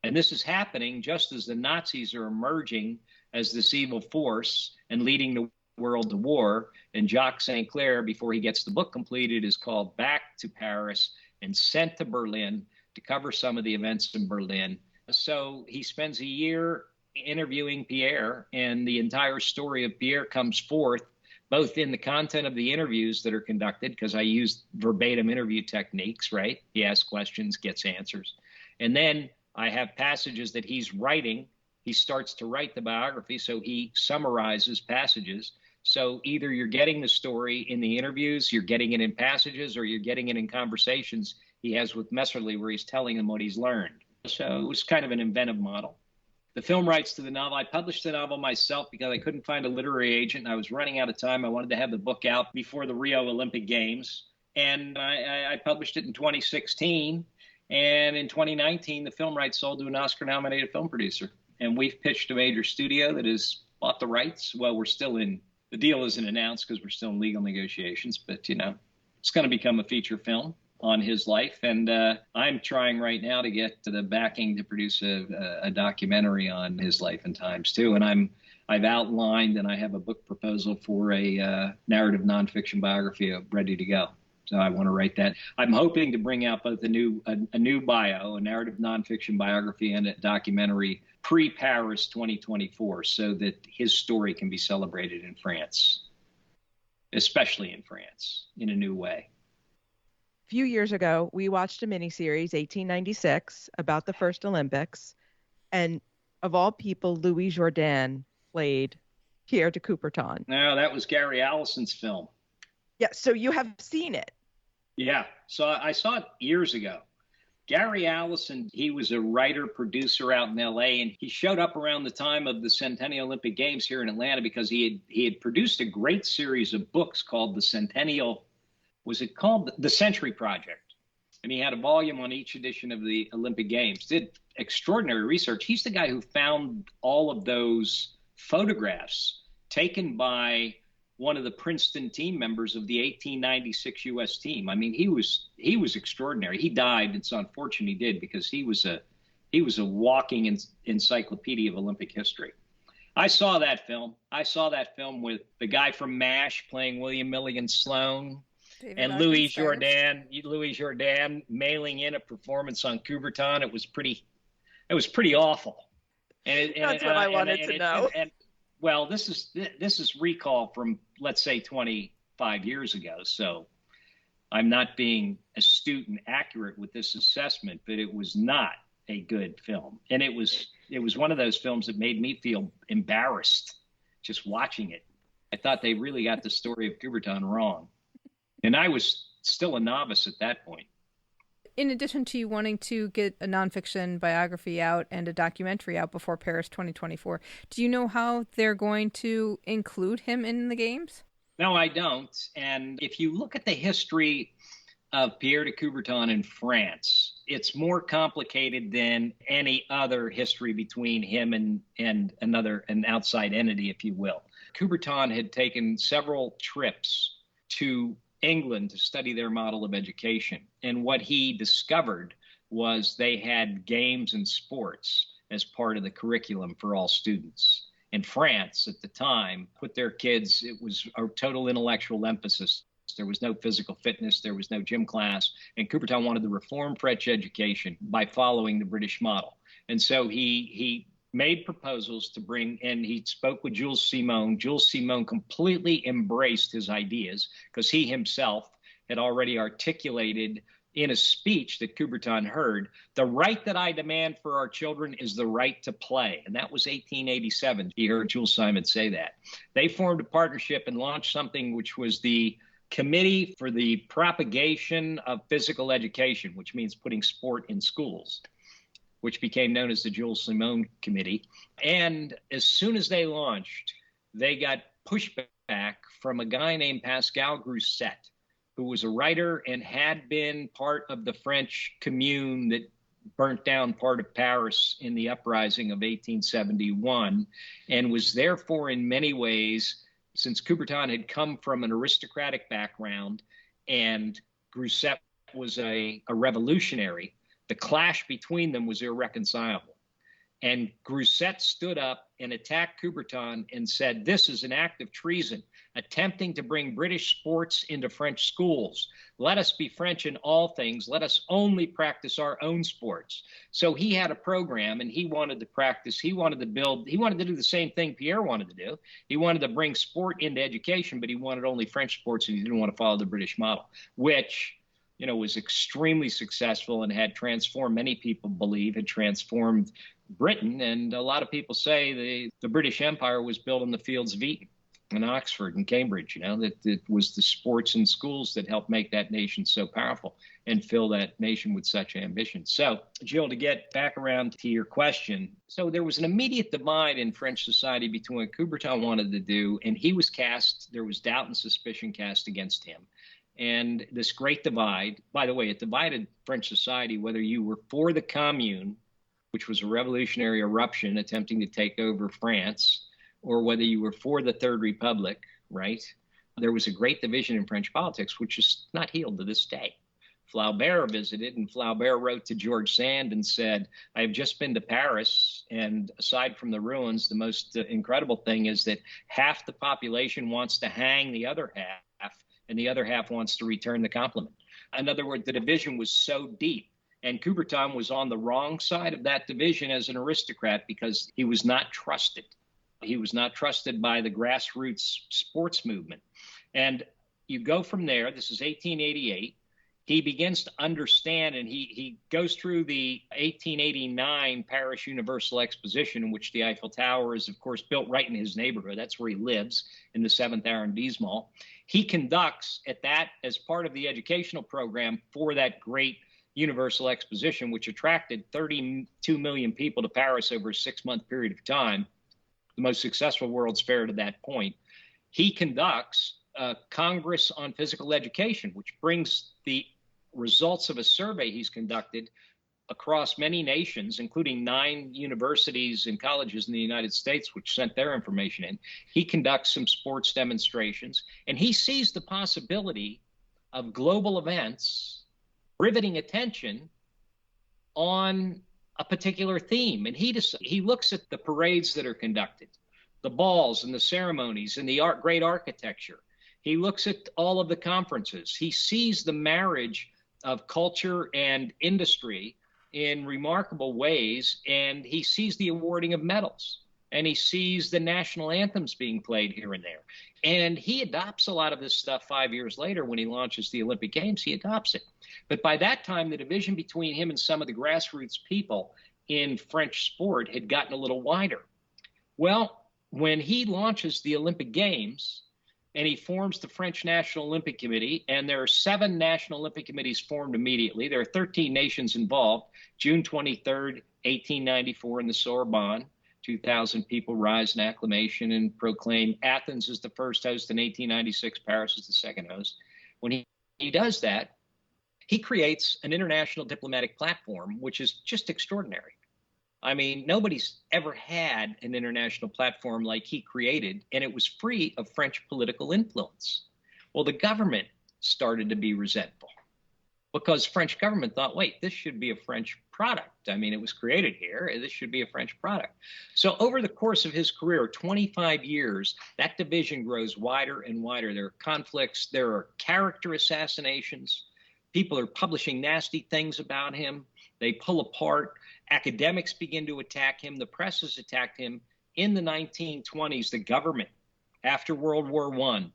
And this is happening just as the Nazis are emerging as this evil force and leading the world to war. And Jacques St. Clair, before he gets the book completed, is called back to Paris and sent to Berlin to cover some of the events in Berlin. So he spends a year interviewing Pierre, and the entire story of Pierre comes forth both in the content of the interviews that are conducted, because I use verbatim interview techniques, right? He asks questions, gets answers. And then I have passages that he's writing. He starts to write the biography, so he summarizes passages. So either you're getting the story in the interviews, you're getting it in passages, or you're getting it in conversations he has with Messerly where he's telling him what he's learned. So it was kind of an inventive model. The film rights to the novel, I published the novel myself because I couldn't find a literary agent, and I was running out of time. I wanted to have the book out before the Rio Olympic Games, and I published it in 2016. And in 2019, the film rights sold to an Oscar-nominated film producer. And we've pitched a major studio that has bought the rights. Well, we're still in, the deal isn't announced because we're still in legal negotiations, but, you know, it's going to become a feature film on his life. And I'm trying right now to get to the backing to produce a documentary on his life and times, too. And I've outlined and I have a book proposal for a narrative nonfiction biography ready to go. So I want to write that. I'm hoping to bring out both a new bio, a narrative nonfiction biography, and a documentary pre-Paris 2024, so that his story can be celebrated in France, especially in France, in a new way. A few years ago, we watched a miniseries, 1896, about the first Olympics. And of all people, Louis Jourdan played Pierre de Coubertin. No, that was Gary Allison's film. Yeah, so you have seen it. Yeah, so I saw it years ago. Gary Allison, he was a writer, producer out in L.A., and he showed up around the time of the Centennial Olympic Games here in Atlanta because he had produced a great series of books called the Centennial, was it called The Century Project? And he had a volume on each edition of the Olympic Games, did extraordinary research. He's the guy who found all of those photographs taken by one of the Princeton team members of the 1896 U.S. team. I mean, he was extraordinary. He died. It's unfortunate he did because he was a walking encyclopedia of Olympic history. I saw that film. I saw that film with the guy from MASH playing William Milligan Sloan, David and Louis Jourdan mailing in a performance on Coubertin. It was pretty awful. That's what I wanted to know. Well, this is recall from, let's say, 25 years ago. So I'm not being astute and accurate with this assessment, but it was not a good film. And it was one of those films that made me feel embarrassed just watching it. I thought they really got the story of Coubertin wrong. And I was still a novice at that point. In addition to you wanting to get a nonfiction biography out and a documentary out before Paris 2024, do you know how they're going to include him in the games? No, I don't. And if you look at the history of Pierre de Coubertin in France, it's more complicated than any other history between him and an outside entity, if you will. Coubertin had taken several trips to England to study their model of education. And what he discovered was they had games and sports as part of the curriculum for all students. And France at the time put their kids, it was a total intellectual emphasis. There was no physical fitness, there was no gym class. And Coubertin wanted to reform French education by following the British model. And so he made proposals to bring, and he spoke with Jules Simon. Jules Simon completely embraced his ideas because he himself had already articulated in a speech that Coubertin heard, the right that I demand for our children is the right to play. And that was 1887. He heard Jules Simon say that. They formed a partnership and launched something which was the Committee for the Propagation of Physical Education, which means putting sport in schools, which became known as the Jules Simon Committee. And as soon as they launched, they got pushback from a guy named Pascal Grousset, who was a writer and had been part of the French Commune that burnt down part of Paris in the uprising of 1871, and was therefore in many ways, since Coubertin had come from an aristocratic background and Grousset was a revolutionary. The clash between them was irreconcilable. And Grousset stood up and attacked Coubertin and said, this is an act of treason, attempting to bring British sports into French schools. Let us be French in all things. Let us only practice our own sports. So he had a program, and he wanted to practice. He wanted to build. He wanted to do the same thing Pierre wanted to do. He wanted to bring sport into education, but he wanted only French sports, and he didn't want to follow the British model, which, you know, was extremely successful and had transformed, many people believe, had transformed Britain. And a lot of people say the British Empire was built on the fields of Eton and Oxford and Cambridge, you know, that it was the sports and schools that helped make that nation so powerful and fill that nation with such ambition. So, Jill, to get back around to your question, so there was an immediate divide in French society between what Coubertin wanted to do, and he was cast, there was doubt and suspicion cast against him. And this great divide, by the way, it divided French society, whether you were for the Commune, which was a revolutionary eruption attempting to take over France, or whether you were for the Third Republic, right? There was a great division in French politics, which is not healed to this day. Flaubert visited, and Flaubert wrote to George Sand and said, I have just been to Paris, and aside from the ruins, the most incredible thing is that half the population wants to hang the other half, and the other half wants to return the compliment. In other words, the division was so deep. And Coubertin was on the wrong side of that division as an aristocrat because he was not trusted. He was not trusted by the grassroots sports movement. And you go from there, this is 1888, he begins to understand, and he goes through the 1889 Paris Universal Exposition, in which the Eiffel Tower is, of course, built right in his neighborhood. That's where he lives, in the 7th arrondissement. He conducts at that as part of the educational program for that great Universal Exposition, which attracted 32 million people to Paris over a 6-month period of time, the most successful World's Fair to that point. He conducts a Congress on Physical Education, which brings the results of a survey he's conducted across many nations, including 9 universities and colleges in the United States, which sent their information in. He conducts some sports demonstrations, and he sees the possibility of global events riveting attention on a particular theme. And he looks at the parades that are conducted, the balls and the ceremonies and the great architecture. He looks at all of the conferences. He sees the marriage of culture and industry in remarkable ways, and he sees the awarding of medals, and he sees the national anthems being played here and there. And he adopts a lot of this stuff 5 years later when he launches the Olympic Games. He adopts it. But by that time, the division between him and some of the grassroots people in French sport had gotten a little wider. Well, when he launches the Olympic Games and he forms the French National Olympic Committee, and there are 7 National Olympic Committees formed immediately. There are 13 nations involved. June 23rd, 1894 in the Sorbonne. 2,000 people rise in acclamation and proclaim Athens as the first host, in 1896, Paris as the second host. When he does that, he creates an international diplomatic platform, which is just extraordinary. I mean, nobody's ever had an international platform like he created, and it was free of French political influence. Well, the government started to be resentful because French government thought, wait, this should be a French product. I mean, it was created here. This should be a French product. So over the course of his career, 25 years, that division grows wider and wider. There are conflicts. There are character assassinations. People are publishing nasty things about him. They pull apart. Academics begin to attack him. The press has attacked him. In the 1920s, the government, after World War I,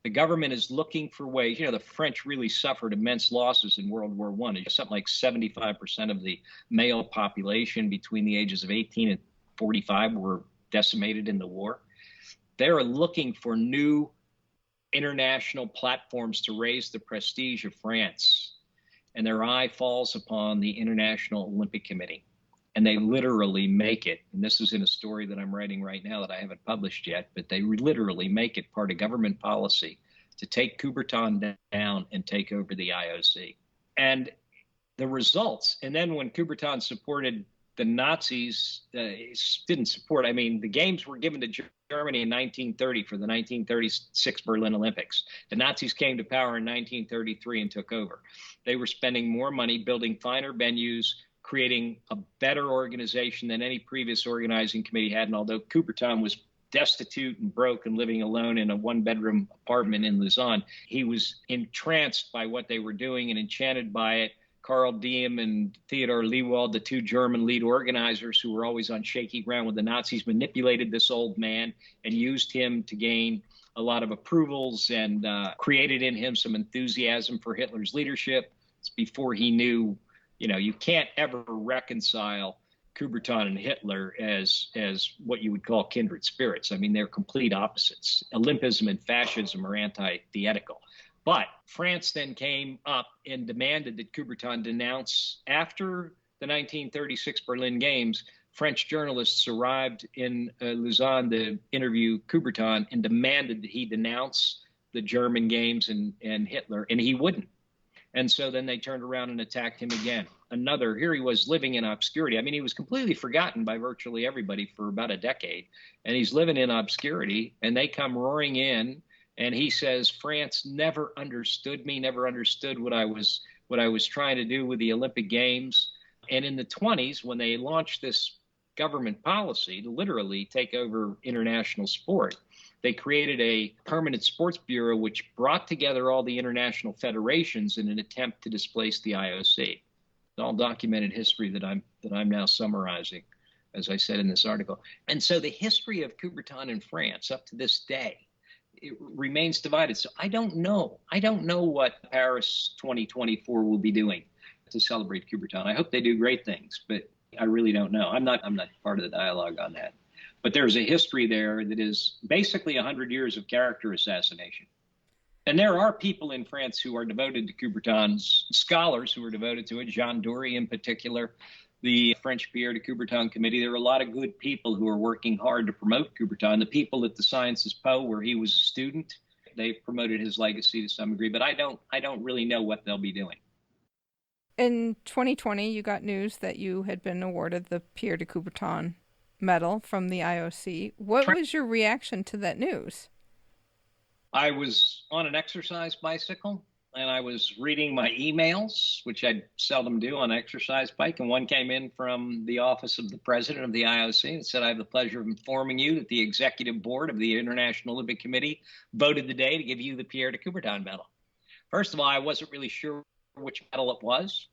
the government is looking for ways. You know, the French really suffered immense losses in World War I. Something like 75% of the male population between the ages of 18 and 45 were decimated in the war. They're looking for new international platforms to raise the prestige of France. And their eye falls upon the International Olympic Committee. And they literally make it, and this is in a story that I'm writing right now that I haven't published yet, but they literally make it part of government policy to take Coubertin down and take over the IOC. And the results, and then when Coubertin supported the Nazis didn't support. I mean, the games were given to Germany in 1930 for the 1936 Berlin Olympics. The Nazis came to power in 1933 and took over. They were spending more money building finer venues, creating a better organization than any previous organizing committee had. And although Coubertin was destitute and broke and living alone in a one-bedroom apartment in Lausanne, he was entranced by what they were doing and enchanted by it. Karl Diem and Theodor Lewald, the two German lead organizers who were always on shaky ground with the Nazis, manipulated this old man and used him to gain a lot of approvals and created in him some enthusiasm for Hitler's leadership. It's before he knew, you can't ever reconcile Coubertin and Hitler as what you would call kindred spirits. I mean, they're complete opposites. Olympism and fascism are antithetical. But France then came up and demanded that Coubertin denounce, after the 1936 Berlin Games, French journalists arrived in Lausanne to interview Coubertin and demanded that he denounce the German games and Hitler, and he wouldn't. And so then they turned around and attacked him again. Here he was living in obscurity. I mean, he was completely forgotten by virtually everybody for about a decade, and he's living in obscurity, and they come roaring in. And he says, France never understood me, never understood what I was trying to do with the Olympic Games. And in the 1920s, when they launched this government policy to literally take over international sport, they created a permanent sports bureau which brought together all the international federations in an attempt to displace the IOC. It's all documented history that I'm now summarizing, as I said in this article. And so the history of Coubertin in France up to this day, it remains divided. So I don't know what Paris 2024 will be doing to celebrate Coubertin. I hope they do great things, but I really don't know. I'm not part of the dialogue on that. But there's a history there that is basically 100 years of character assassination. And there are people in France who are devoted to Coubertin's, scholars who are devoted to it, Jean Dury in particular, the French Pierre de Coubertin Committee. There are a lot of good people who are working hard to promote Coubertin. The people at the Sciences Po, where he was a student, they've promoted his legacy to some degree, but I don't really know what they'll be doing. In 2020, you got news that you had been awarded the Pierre de Coubertin Medal from the IOC. What was your reaction to that news? I was on an exercise bicycle, and I was reading my emails, which I seldom do on an exercise bike, and one came in from the office of the president of the IOC and said, I have the pleasure of informing you that the executive board of the International Olympic Committee voted today to give you the Pierre de Coubertin Medal. First of all, I wasn't really sure which medal it was,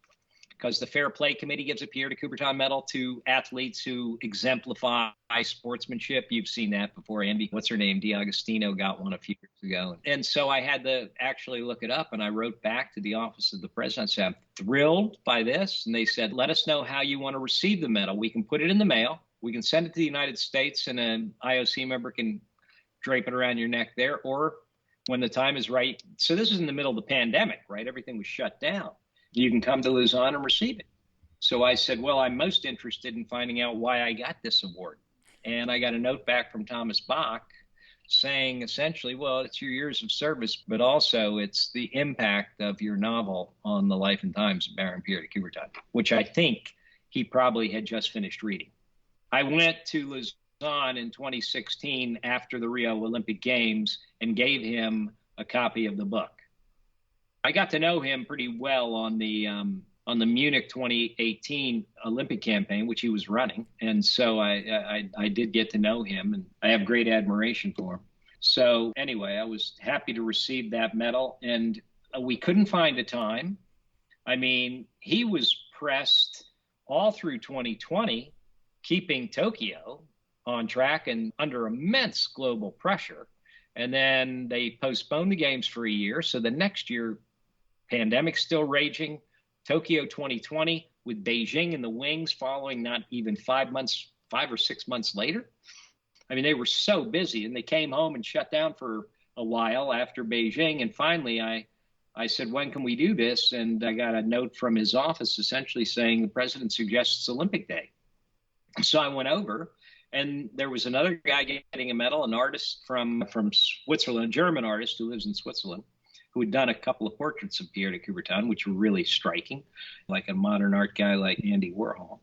because the Fair Play Committee gives a Pierre de Coubertin Medal to athletes who exemplify sportsmanship. You've seen that before. What's her name? D'Agostino got one a few years ago. And so I had to actually look it up, and I wrote back to the office of the president and said, I'm thrilled by this. And they said, let us know how you want to receive the medal. We can put it in the mail. We can send it to the United States, and an IOC member can drape it around your neck there, or when the time is right. So this is in the middle of the pandemic, right? Everything was shut down. You can come to Lausanne and receive it. So I said, well, I'm most interested in finding out why I got this award. And I got a note back from Thomas Bach saying essentially, well, it's your years of service, but also it's the impact of your novel on the life and times of Baron Pierre de Coubertin, which I think he probably had just finished reading. I went to Lausanne in 2016 after the Rio Olympic Games and gave him a copy of the book. I got to know him pretty well on the Munich 2018 Olympic campaign, which he was running. And so I did get to know him, and I have great admiration for him. So anyway, I was happy to receive that medal, and we couldn't find a time. I mean, he was pressed all through 2020, keeping Tokyo on track and under immense global pressure. And then they postponed the games for a year. So the next year, pandemic's still raging. Tokyo 2020 with Beijing in the wings following not even 5 or 6 months later. I mean, they were so busy, and they came home and shut down for a while after Beijing. And finally, I said, when can we do this? And I got a note from his office essentially saying the president suggests Olympic Day. So I went over, and there was another guy getting a medal, an artist from Switzerland, a German artist who lives in Switzerland, who had done a couple of portraits of Pierre de Coubertin, which were really striking, like a modern art guy like Andy Warhol.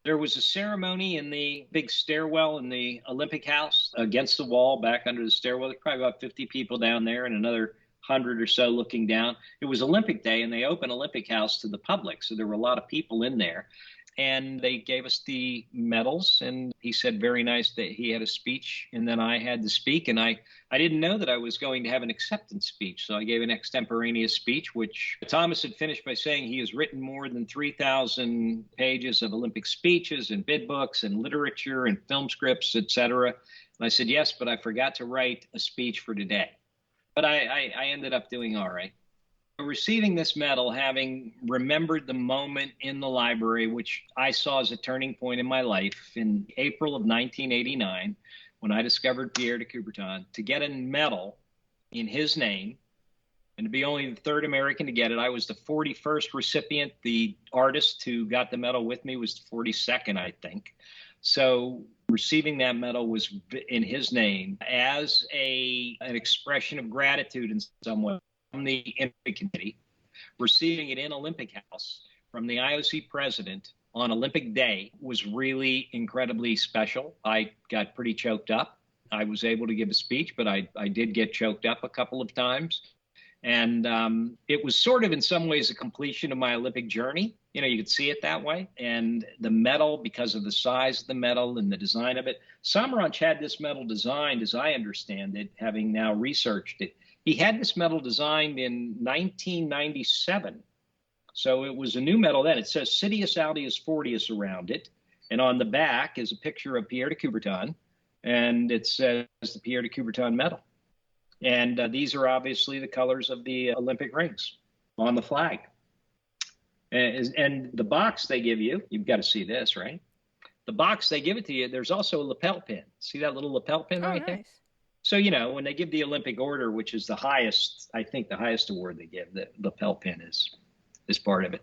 There was a ceremony in the big stairwell in the Olympic House against the wall back under the stairwell. There's probably about 50 people down there and another 100 or so looking down. It was Olympic Day, and they opened Olympic House to the public. So there were a lot of people in there. And they gave us the medals, and he said very nice that he had a speech, and then I had to speak. And I didn't know that I was going to have an acceptance speech, so I gave an extemporaneous speech, which Thomas had finished by saying he has written more than 3,000 pages of Olympic speeches and bid books and literature and film scripts, etc. And I said, yes, but I forgot to write a speech for today. But I ended up doing all right. Receiving this medal, having remembered the moment in the library, which I saw as a turning point in my life in April of 1989, when I discovered Pierre de Coubertin, to get a medal in his name and to be only the third American to get it. I was the 41st recipient. The artist who got the medal with me was the 42nd, I think. So receiving that medal was in his name as an expression of gratitude in some way from the Olympic Committee, receiving it in Olympic House from the IOC president on Olympic Day was really incredibly special. I got pretty choked up. I was able to give a speech, but I did get choked up a couple of times. And it was sort of in some ways a completion of my Olympic journey. You know, you could see it that way. And the medal, because of the size of the medal and the design of it, Samaranch had this medal designed, as I understand it, having now researched it. He had this medal designed in 1997. So it was a new medal then. It says Citius Altius Fortius around it. And on the back is a picture of Pierre de Coubertin. And it says the Pierre de Coubertin medal. And these are obviously the colors of the Olympic rings on the flag. And the box they give you, you've got to see this, right? The box they give it to you, there's also a lapel pin. See that little lapel pin right there? So, you know, when they give the Olympic Order, which is the highest, I think the highest award they give, the lapel pin is part of it.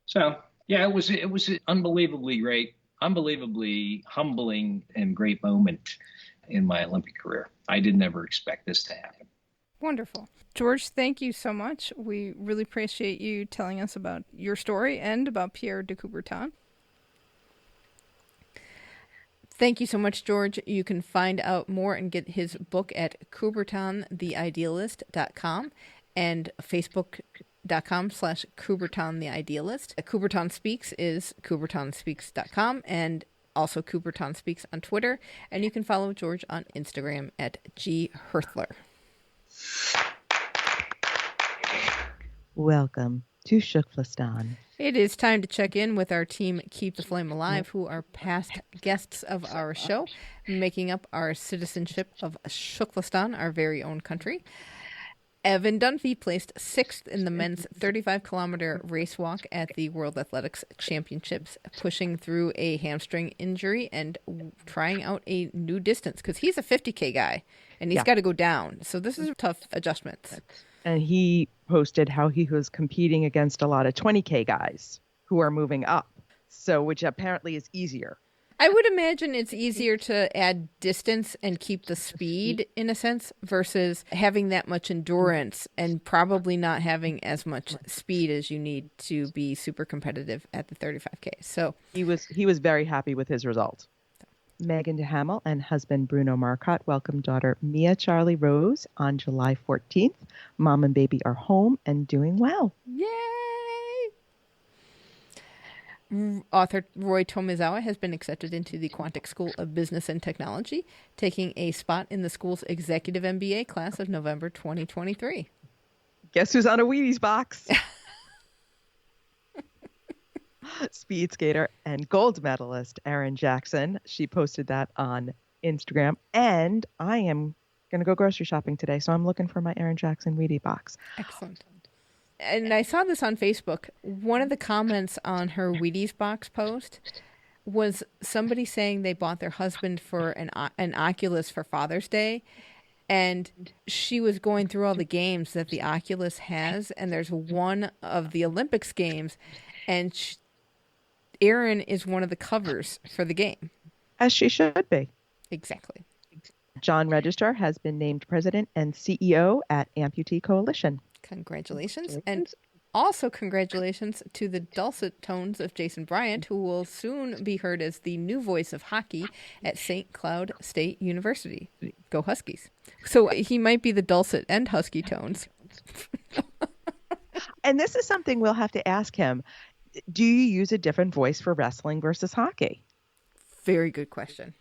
So, yeah, it was an unbelievably great, unbelievably humbling and great moment in my Olympic career. I didn't ever expect this to happen. Wonderful. George, thank you so much. We really appreciate you telling us about your story and about Pierre de Coubertin. Thank you so much, George. You can find out more and get his book at CoubertinTheIdealist.com and Facebook.com/CoubertinTheIdealist. Coubertin Speaks is CoubertinSpeaks.com and also Coubertin Speaks on Twitter. And you can follow George on Instagram at @GHirthler. Welcome to Shuklistan. It is time to check in with our team Keep the Flame Alive, who are past guests of our show, making up our citizenship of Shuklistan, our very own country. Evan Dunphy placed 6th in the men's 35-kilometer race walk at the World Athletics Championships, pushing through a hamstring injury and trying out a new distance because he's a 50K guy and he's got to go down. So this is tough adjustments. And he posted how he was competing against a lot of 20K guys who are moving up, so which apparently is easier. I would imagine it's easier to add distance and keep the speed in a sense versus having that much endurance and probably not having as much speed as you need to be super competitive at the 35K. So he was very happy with his result. Megan DeHamel and husband Bruno Marcotte welcomed daughter Mia Charlie Rose on July 14th. Mom and baby are home and doing well. Yay! Author Roy Tomizawa has been accepted into the Quantic School of Business and Technology, taking a spot in the school's executive MBA class of November 2023. Guess who's on a Wheaties box? Speed skater and gold medalist Erin Jackson. She posted that on Instagram. And I am going to go grocery shopping today, so I'm looking for my Erin Jackson Wheaties box. Excellent. And I saw this on Facebook. One of the comments on her Wheaties box post was somebody saying they bought their husband for an Oculus for Father's Day. And she was going through all the games that the Oculus has. And there's one of the Olympics games. And Erin is one of the covers for the game. As she should be. Exactly. John Register has been named president and CEO at Amputee Coalition. Congratulations. And Also, congratulations to the dulcet tones of Jason Bryant, who will soon be heard as the new voice of hockey at St. Cloud State University. Go Huskies. So he might be the dulcet and husky tones. And this is something we'll have to ask him. Do you use a different voice for wrestling versus hockey? Very good question.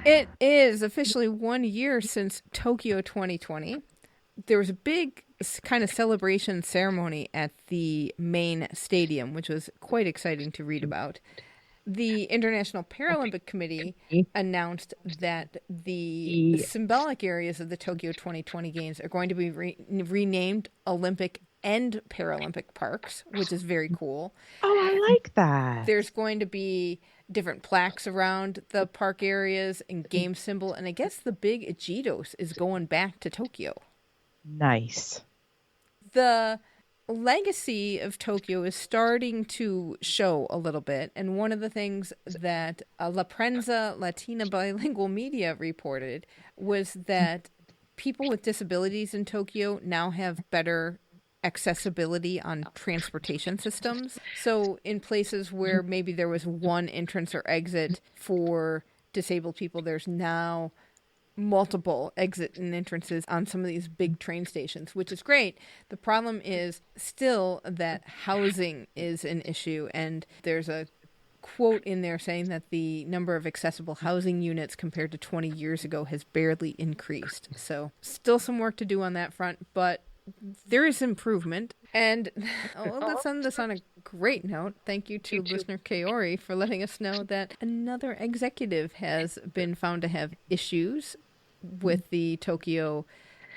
It is officially 1 year since Tokyo 2020. There was a big kind of celebration ceremony at the main stadium, which was quite exciting to read about. The International Paralympic Committee announced that the symbolic areas of the Tokyo 2020 Games are going to be renamed Olympic and Paralympic parks, which is very cool. Oh, I like that. There's going to be different plaques around the park areas and game symbol. And I guess the big Ejidos is going back to Tokyo. Nice. The legacy of Tokyo is starting to show a little bit. And one of the things that La Prensa Latina Bilingual Media reported was that people with disabilities in Tokyo now have better accessibility on transportation systems. So in places where maybe there was one entrance or exit for disabled people, there's now multiple exit and entrances on some of these big train stations, which is great. The problem is still that housing is an issue, and there's a quote in there saying that the number of accessible housing units compared to 20 years ago has barely increased. So still some work to do on that front, but there is improvement. And let's end this on a great note. Thank you to listener Kaori for letting us know that another executive has been found to have issues with the Tokyo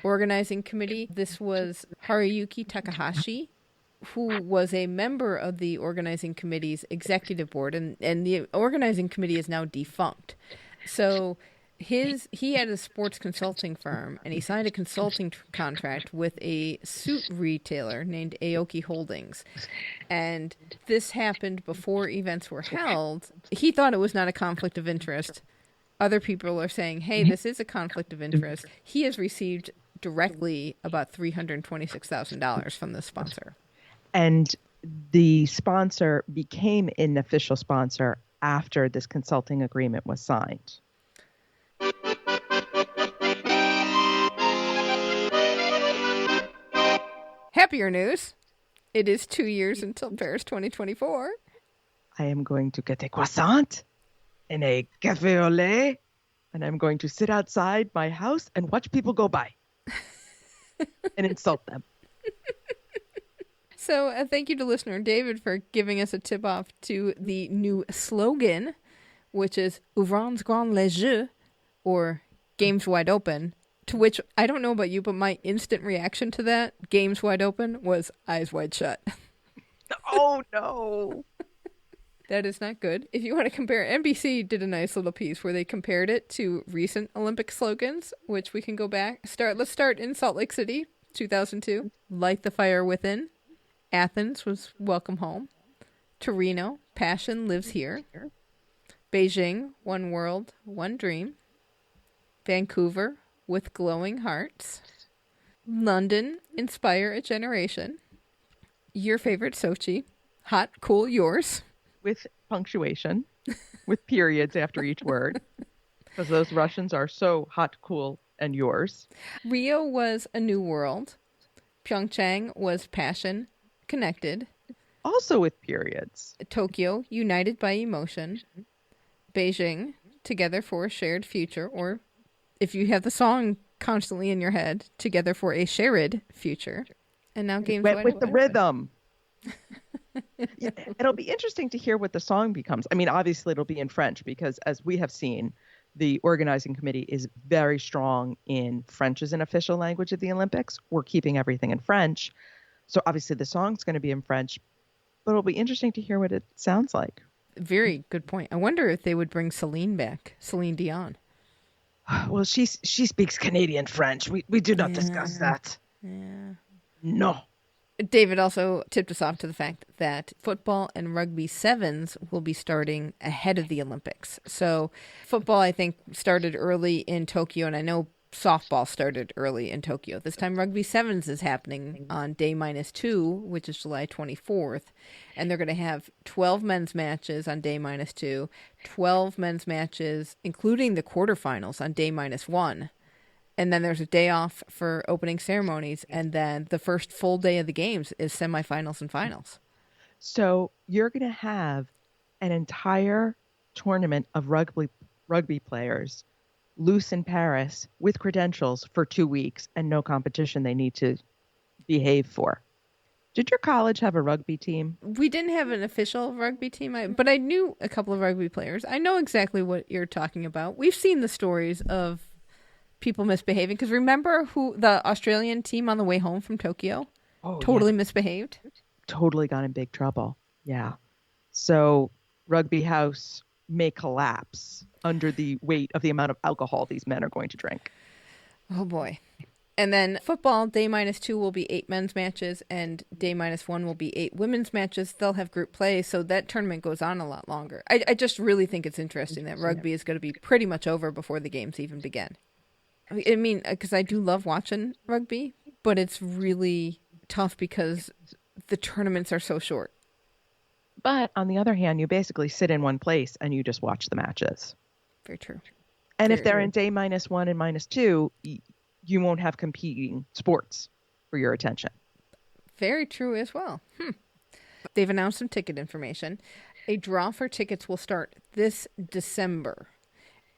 organizing committee. This was Haruyuki Takahashi, who was a member of the organizing committee's executive board, and the organizing committee is now defunct. So he had a sports consulting firm, and he signed a consulting contract with a suit retailer named Aoki Holdings. And this happened before events were held. He thought it was not a conflict of interest. Other people are saying, hey, this is a conflict of interest. He has received directly about $326,000 from the sponsor. And the sponsor became an official sponsor after this consulting agreement was signed. Happier news. It is 2 years until Paris 2024. I am going to get a croissant and a café au lait, and I'm going to sit outside my house and watch people go by and insult them. So thank you to listener David for giving us a tip-off to the new slogan, which is Ouvrons grand les yeux, or Games Wide Open, to which, I don't know about you, but my instant reaction to that, Games Wide Open, was eyes wide shut. Oh, no. That is not good. If you want to compare, NBC did a nice little piece where they compared it to recent Olympic slogans, which we can go back. Let's start in Salt Lake City, 2002. Light the fire within. Athens was welcome home. Torino, passion lives here. Beijing, one world, one dream. Vancouver, with glowing hearts. London, inspire a generation. Your favorite Sochi, hot, cool, yours. With punctuation, with periods after each word, because those Russians are so hot, cool, and yours. Rio was a new world. Pyeongchang was passion, connected. Also with periods. Tokyo, united by emotion. Beijing, together for a shared future, or if you have the song constantly in your head, together for a shared future. And now Games Wide Open. With the rhythm. Yeah, it'll be interesting to hear what the song becomes. I mean, obviously it'll be in French because, as we have seen, the organizing committee is very strong in French as an official language of the Olympics. We're keeping everything in French. So obviously the song's going to be in French, but it'll be interesting to hear what it sounds like. Very good point. I wonder if they would bring Celine back, Celine Dion. Well, she speaks Canadian French. We do not discuss that. Yeah. No. David also tipped us off to the fact that football and rugby sevens will be starting ahead of the Olympics. So football, I think, started early in Tokyo, and I know softball started early in Tokyo. This time rugby sevens is happening on day -2, which is July 24th. And they're going to have 12 men's matches on day -2, 12 men's matches, including the quarterfinals on day -1. And then there's a day off for opening ceremonies. And then the first full day of the games is semifinals and finals. So you're going to have an entire tournament of rugby players loose in Paris with credentials for 2 weeks and no competition they need to behave for. Did your college have a rugby team? We didn't have an official rugby team, but I knew a couple of rugby players. I know exactly what you're talking about. We've seen the stories of people misbehaving. Because remember who the Australian team on the way home from Tokyo totally misbehaved? Totally got in big trouble. Yeah. So Rugby House may collapse under the weight of the amount of alcohol these men are going to drink. Oh, boy. And then football, day -2 will be 8 men's matches, and day -1 will be 8 women's matches. They'll have group play, so that tournament goes on a lot longer. I just really think it's interesting that rugby is going to be pretty much over before the games even begin. I mean, because I do love watching rugby, but it's really tough because the tournaments are so short. But on the other hand, you basically sit in one place and you just watch the matches. Very true. And if they're in day -1 and -2, you won't have competing sports for your attention. Very true as well. They've announced some ticket information. A draw for tickets will start this December.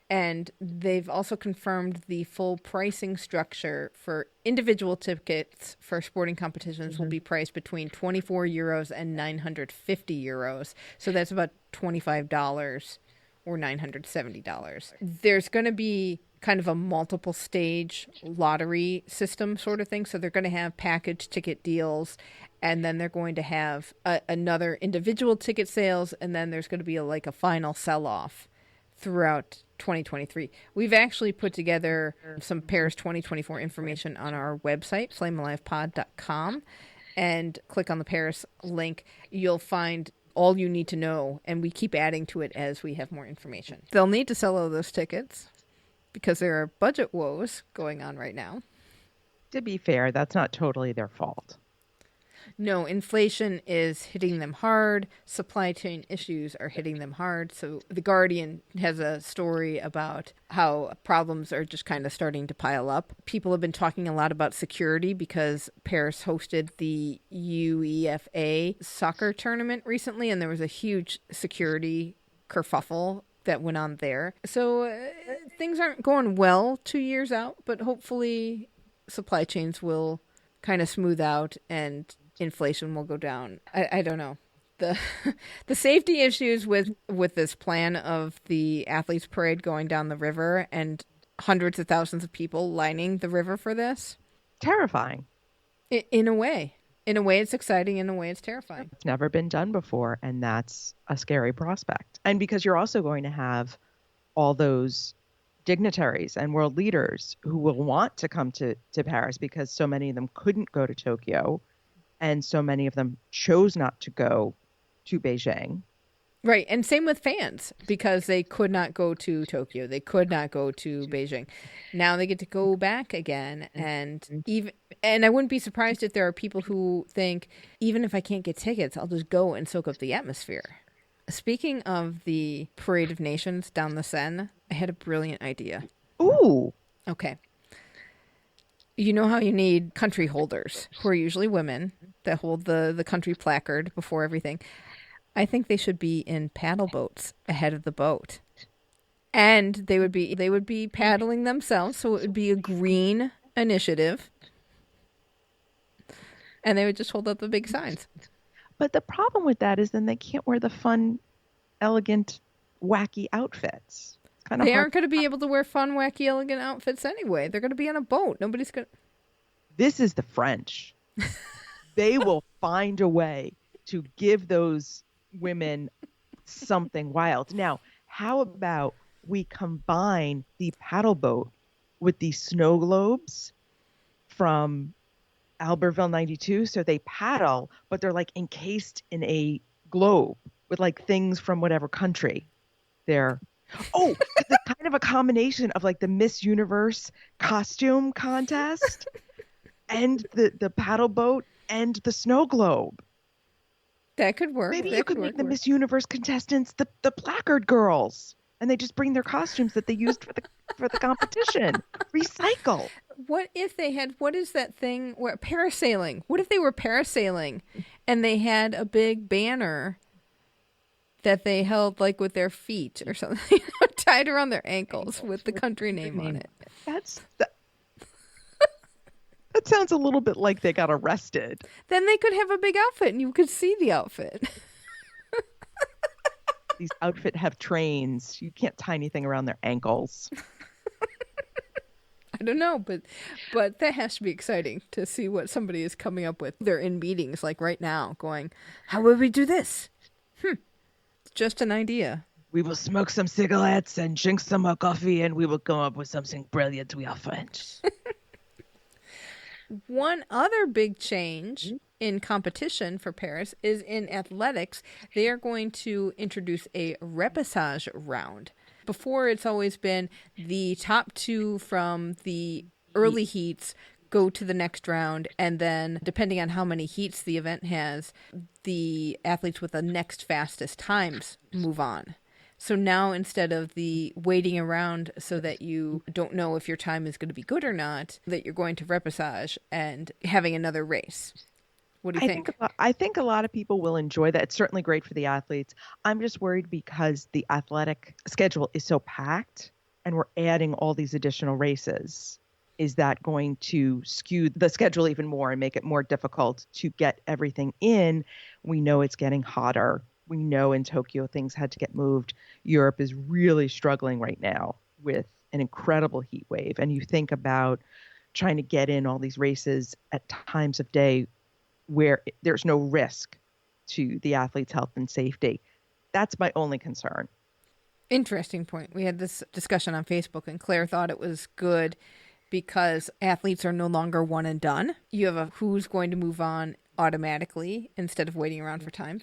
And they've also confirmed the full pricing structure for individual tickets for sporting competitions will be priced between €24 and €950. So that's about $25 or $970. There's going to be kind of a multiple stage lottery system sort of thing. So they're going to have package ticket deals, and then they're going to have another individual ticket sales, and then there's going to be a final sell-off throughout 2023. We've actually put together some Paris 2024 information on our website, flamealivepod.com, and click on the Paris link. You'll find all you need to know, and we keep adding to it as we have more information. They'll need to sell all those tickets because there are budget woes going on right now. To be fair, that's not totally their fault. No, inflation is hitting them hard. Supply chain issues are hitting them hard. So The Guardian has a story about how problems are just kind of starting to pile up. People have been talking a lot about security because Paris hosted the UEFA soccer tournament recently, and there was a huge security kerfuffle that went on there. So things aren't going well 2 years out, but hopefully supply chains will kind of smooth out and inflation will go down. I don't know. The safety issues with this plan of the athletes parade going down the river and hundreds of thousands of people lining the river for this. Terrifying. In a way. In a way it's exciting, in a way it's terrifying. It's never been done before, and that's a scary prospect. And because you're also going to have all those dignitaries and world leaders who will want to come to Paris because so many of them couldn't go to Tokyo and so many of them chose not to go to Beijing. Right. And same with fans, because they could not go to Tokyo. They could not go to Beijing. Now they get to go back again. And I wouldn't be surprised if there are people who think, even if I can't get tickets, I'll just go and soak up the atmosphere. Speaking of the Parade of Nations down the Seine, I had a brilliant idea. Ooh. Okay. You know how you need country holders, who are usually women, that hold the country placard before everything. I think they should be in paddle boats ahead of the boat. And they would be paddling themselves, so it would be a green initiative. And they would just hold up the big signs. But the problem with that is then they can't wear the fun, elegant, wacky outfits. They aren't going to be able to wear fun, wacky, elegant outfits anyway. They're going to be on a boat. Nobody's going to... This is the French. They will find a way to give those women something wild. Now, how about we combine the paddle boat with the snow globes from Albertville 92? So they paddle, but they're encased in a globe with things from whatever country they're Oh, it's kind of a combination of like the Miss Universe costume contest and the paddle boat and the snow globe. That could work. Maybe That you could make work. the Miss Universe contestants the placard girls, and they just bring their costumes that they used for the competition. Recycle. What if they had, what is that thing where parasailing? What if they were parasailing and they had a big banner that they held like with their feet or something tied around their ankles with the country name on it? That sounds a little bit like they got arrested. Then they could have a big outfit and you could see the outfit. These outfits have trains. You can't tie anything around their ankles. I don't know, but that has to be exciting to see what somebody is coming up with. They're in meetings like right now going, how would we do this? It's just an idea. We will smoke some cigarettes and drink some more coffee, and we will come up with something brilliant. We are French. One other big change in competition for Paris is in athletics. They are going to introduce a repechage round. Before, it's always been the top two from the early heats go to the next round, and then depending on how many heats the event has, the athletes with the next fastest times move on. So now, instead of the waiting around so that you don't know if your time is going to be good or not, that you're going to repechage and having another race. What do you think? I think a lot of people will enjoy that. It's certainly great for the athletes. I'm just worried because the athletic schedule is so packed and we're adding all these additional races. Is that going to skew the schedule even more and make it more difficult to get everything in? We know it's getting hotter. We know in Tokyo things had to get moved. Europe is really struggling right now with an incredible heat wave. And you think about trying to get in all these races at times of day where there's no risk to the athlete's health and safety. That's my only concern. Interesting point. We had this discussion on Facebook, and Claire thought it was good because athletes are no longer one and done. You have a who's going to move on automatically instead of waiting around for time.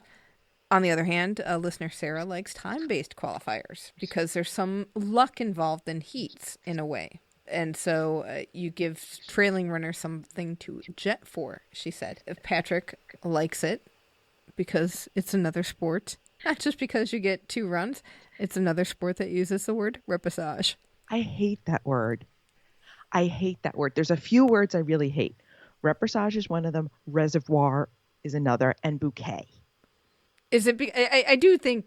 On the other hand, listener Sarah likes time-based qualifiers because there's some luck involved in heats in a way. And so you give trailing runners something to jet for, she said. If Patrick likes it because it's another sport, not just because you get 2 runs, it's another sport that uses the word repechage. I hate that word. There's a few words I really hate. Repechage is one of them. Reservoir is another. And bouquet. Is it? I do think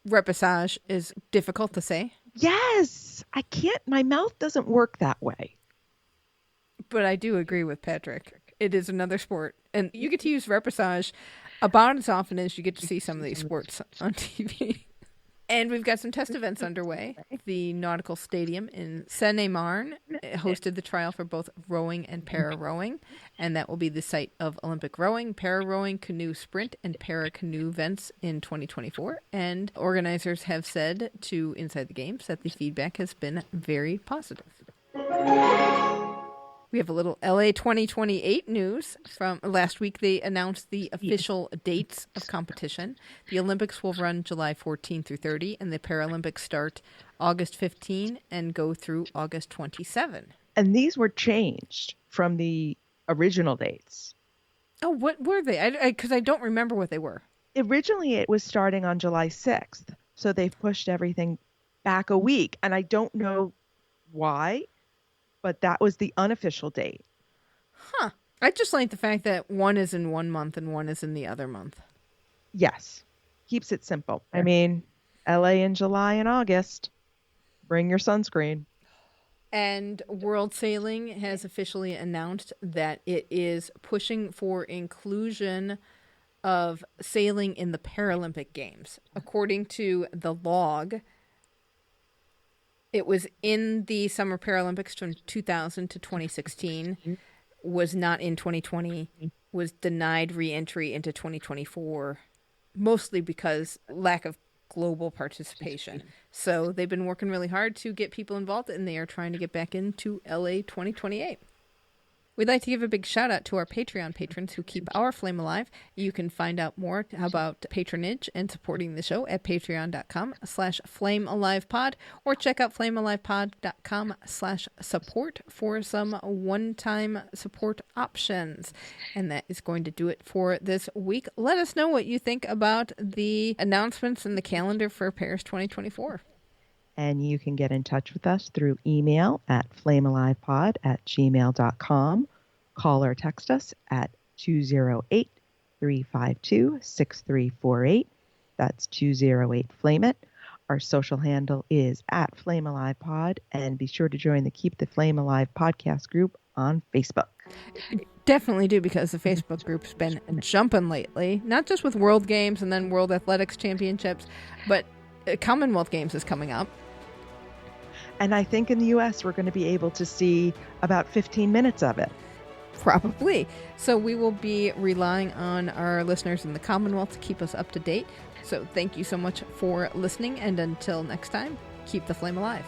repechage is difficult to say. Yes, I can't. My mouth doesn't work that way. But I do agree with Patrick. It is another sport, and you get to use repechage about as often as you get to see some of these sports on TV. And we've got some test events underway. The Nautical Stadium in Seine-et-Marne hosted the trial for both rowing and para-rowing, and that will be the site of Olympic rowing, para-rowing, canoe sprint, and para-canoe events in 2024. And organizers have said to Inside the Games that the feedback has been very positive. We have a little LA 2028 news from last week. They announced the official dates of competition. The Olympics will run July 14 through 30, and the Paralympics start August 15 and go through August 27. And these were changed from the original dates. Oh, what were they? Because I don't remember what they were. Originally, it was starting on July 6th, so they've pushed everything back a week, and I don't know why. But that was the unofficial date. Huh. I just like the fact that one is in one month and one is in the other month. Yes. Keeps it simple. I mean, LA in July and August. Bring your sunscreen. And World Sailing has officially announced that it is pushing for inclusion of sailing in the Paralympic Games. According to the log, it was in the Summer Paralympics from 2000 to 2016, was not in 2020, was denied re-entry into 2024, mostly because lack of global participation. So they've been working really hard to get people involved, and they are trying to get back into LA 2028. We'd like to give a big shout out to our Patreon patrons who keep our flame alive. You can find out more about patronage and supporting the show at patreon.com/flamealivepod or check out flamealivepod.com/support for some one-time support options. And that is going to do it for this week. Let us know what you think about the announcements in the calendar for Paris 2024. And you can get in touch with us through email at flamealivepod@gmail.com. Call or text us at 208-352-6348. That's 208-FLAME-IT. Our social handle is at flamealivepod. And be sure to join the Keep the Flame Alive podcast group on Facebook. Definitely do, because the Facebook group's been jumping lately, not just with World Games and then World Athletics Championships, but Commonwealth Games is coming up. And I think in the U.S. we're going to be able to see about 15 minutes of it. Probably. So we will be relying on our listeners in the Commonwealth to keep us up to date. So thank you so much for listening. And until next time, keep the flame alive.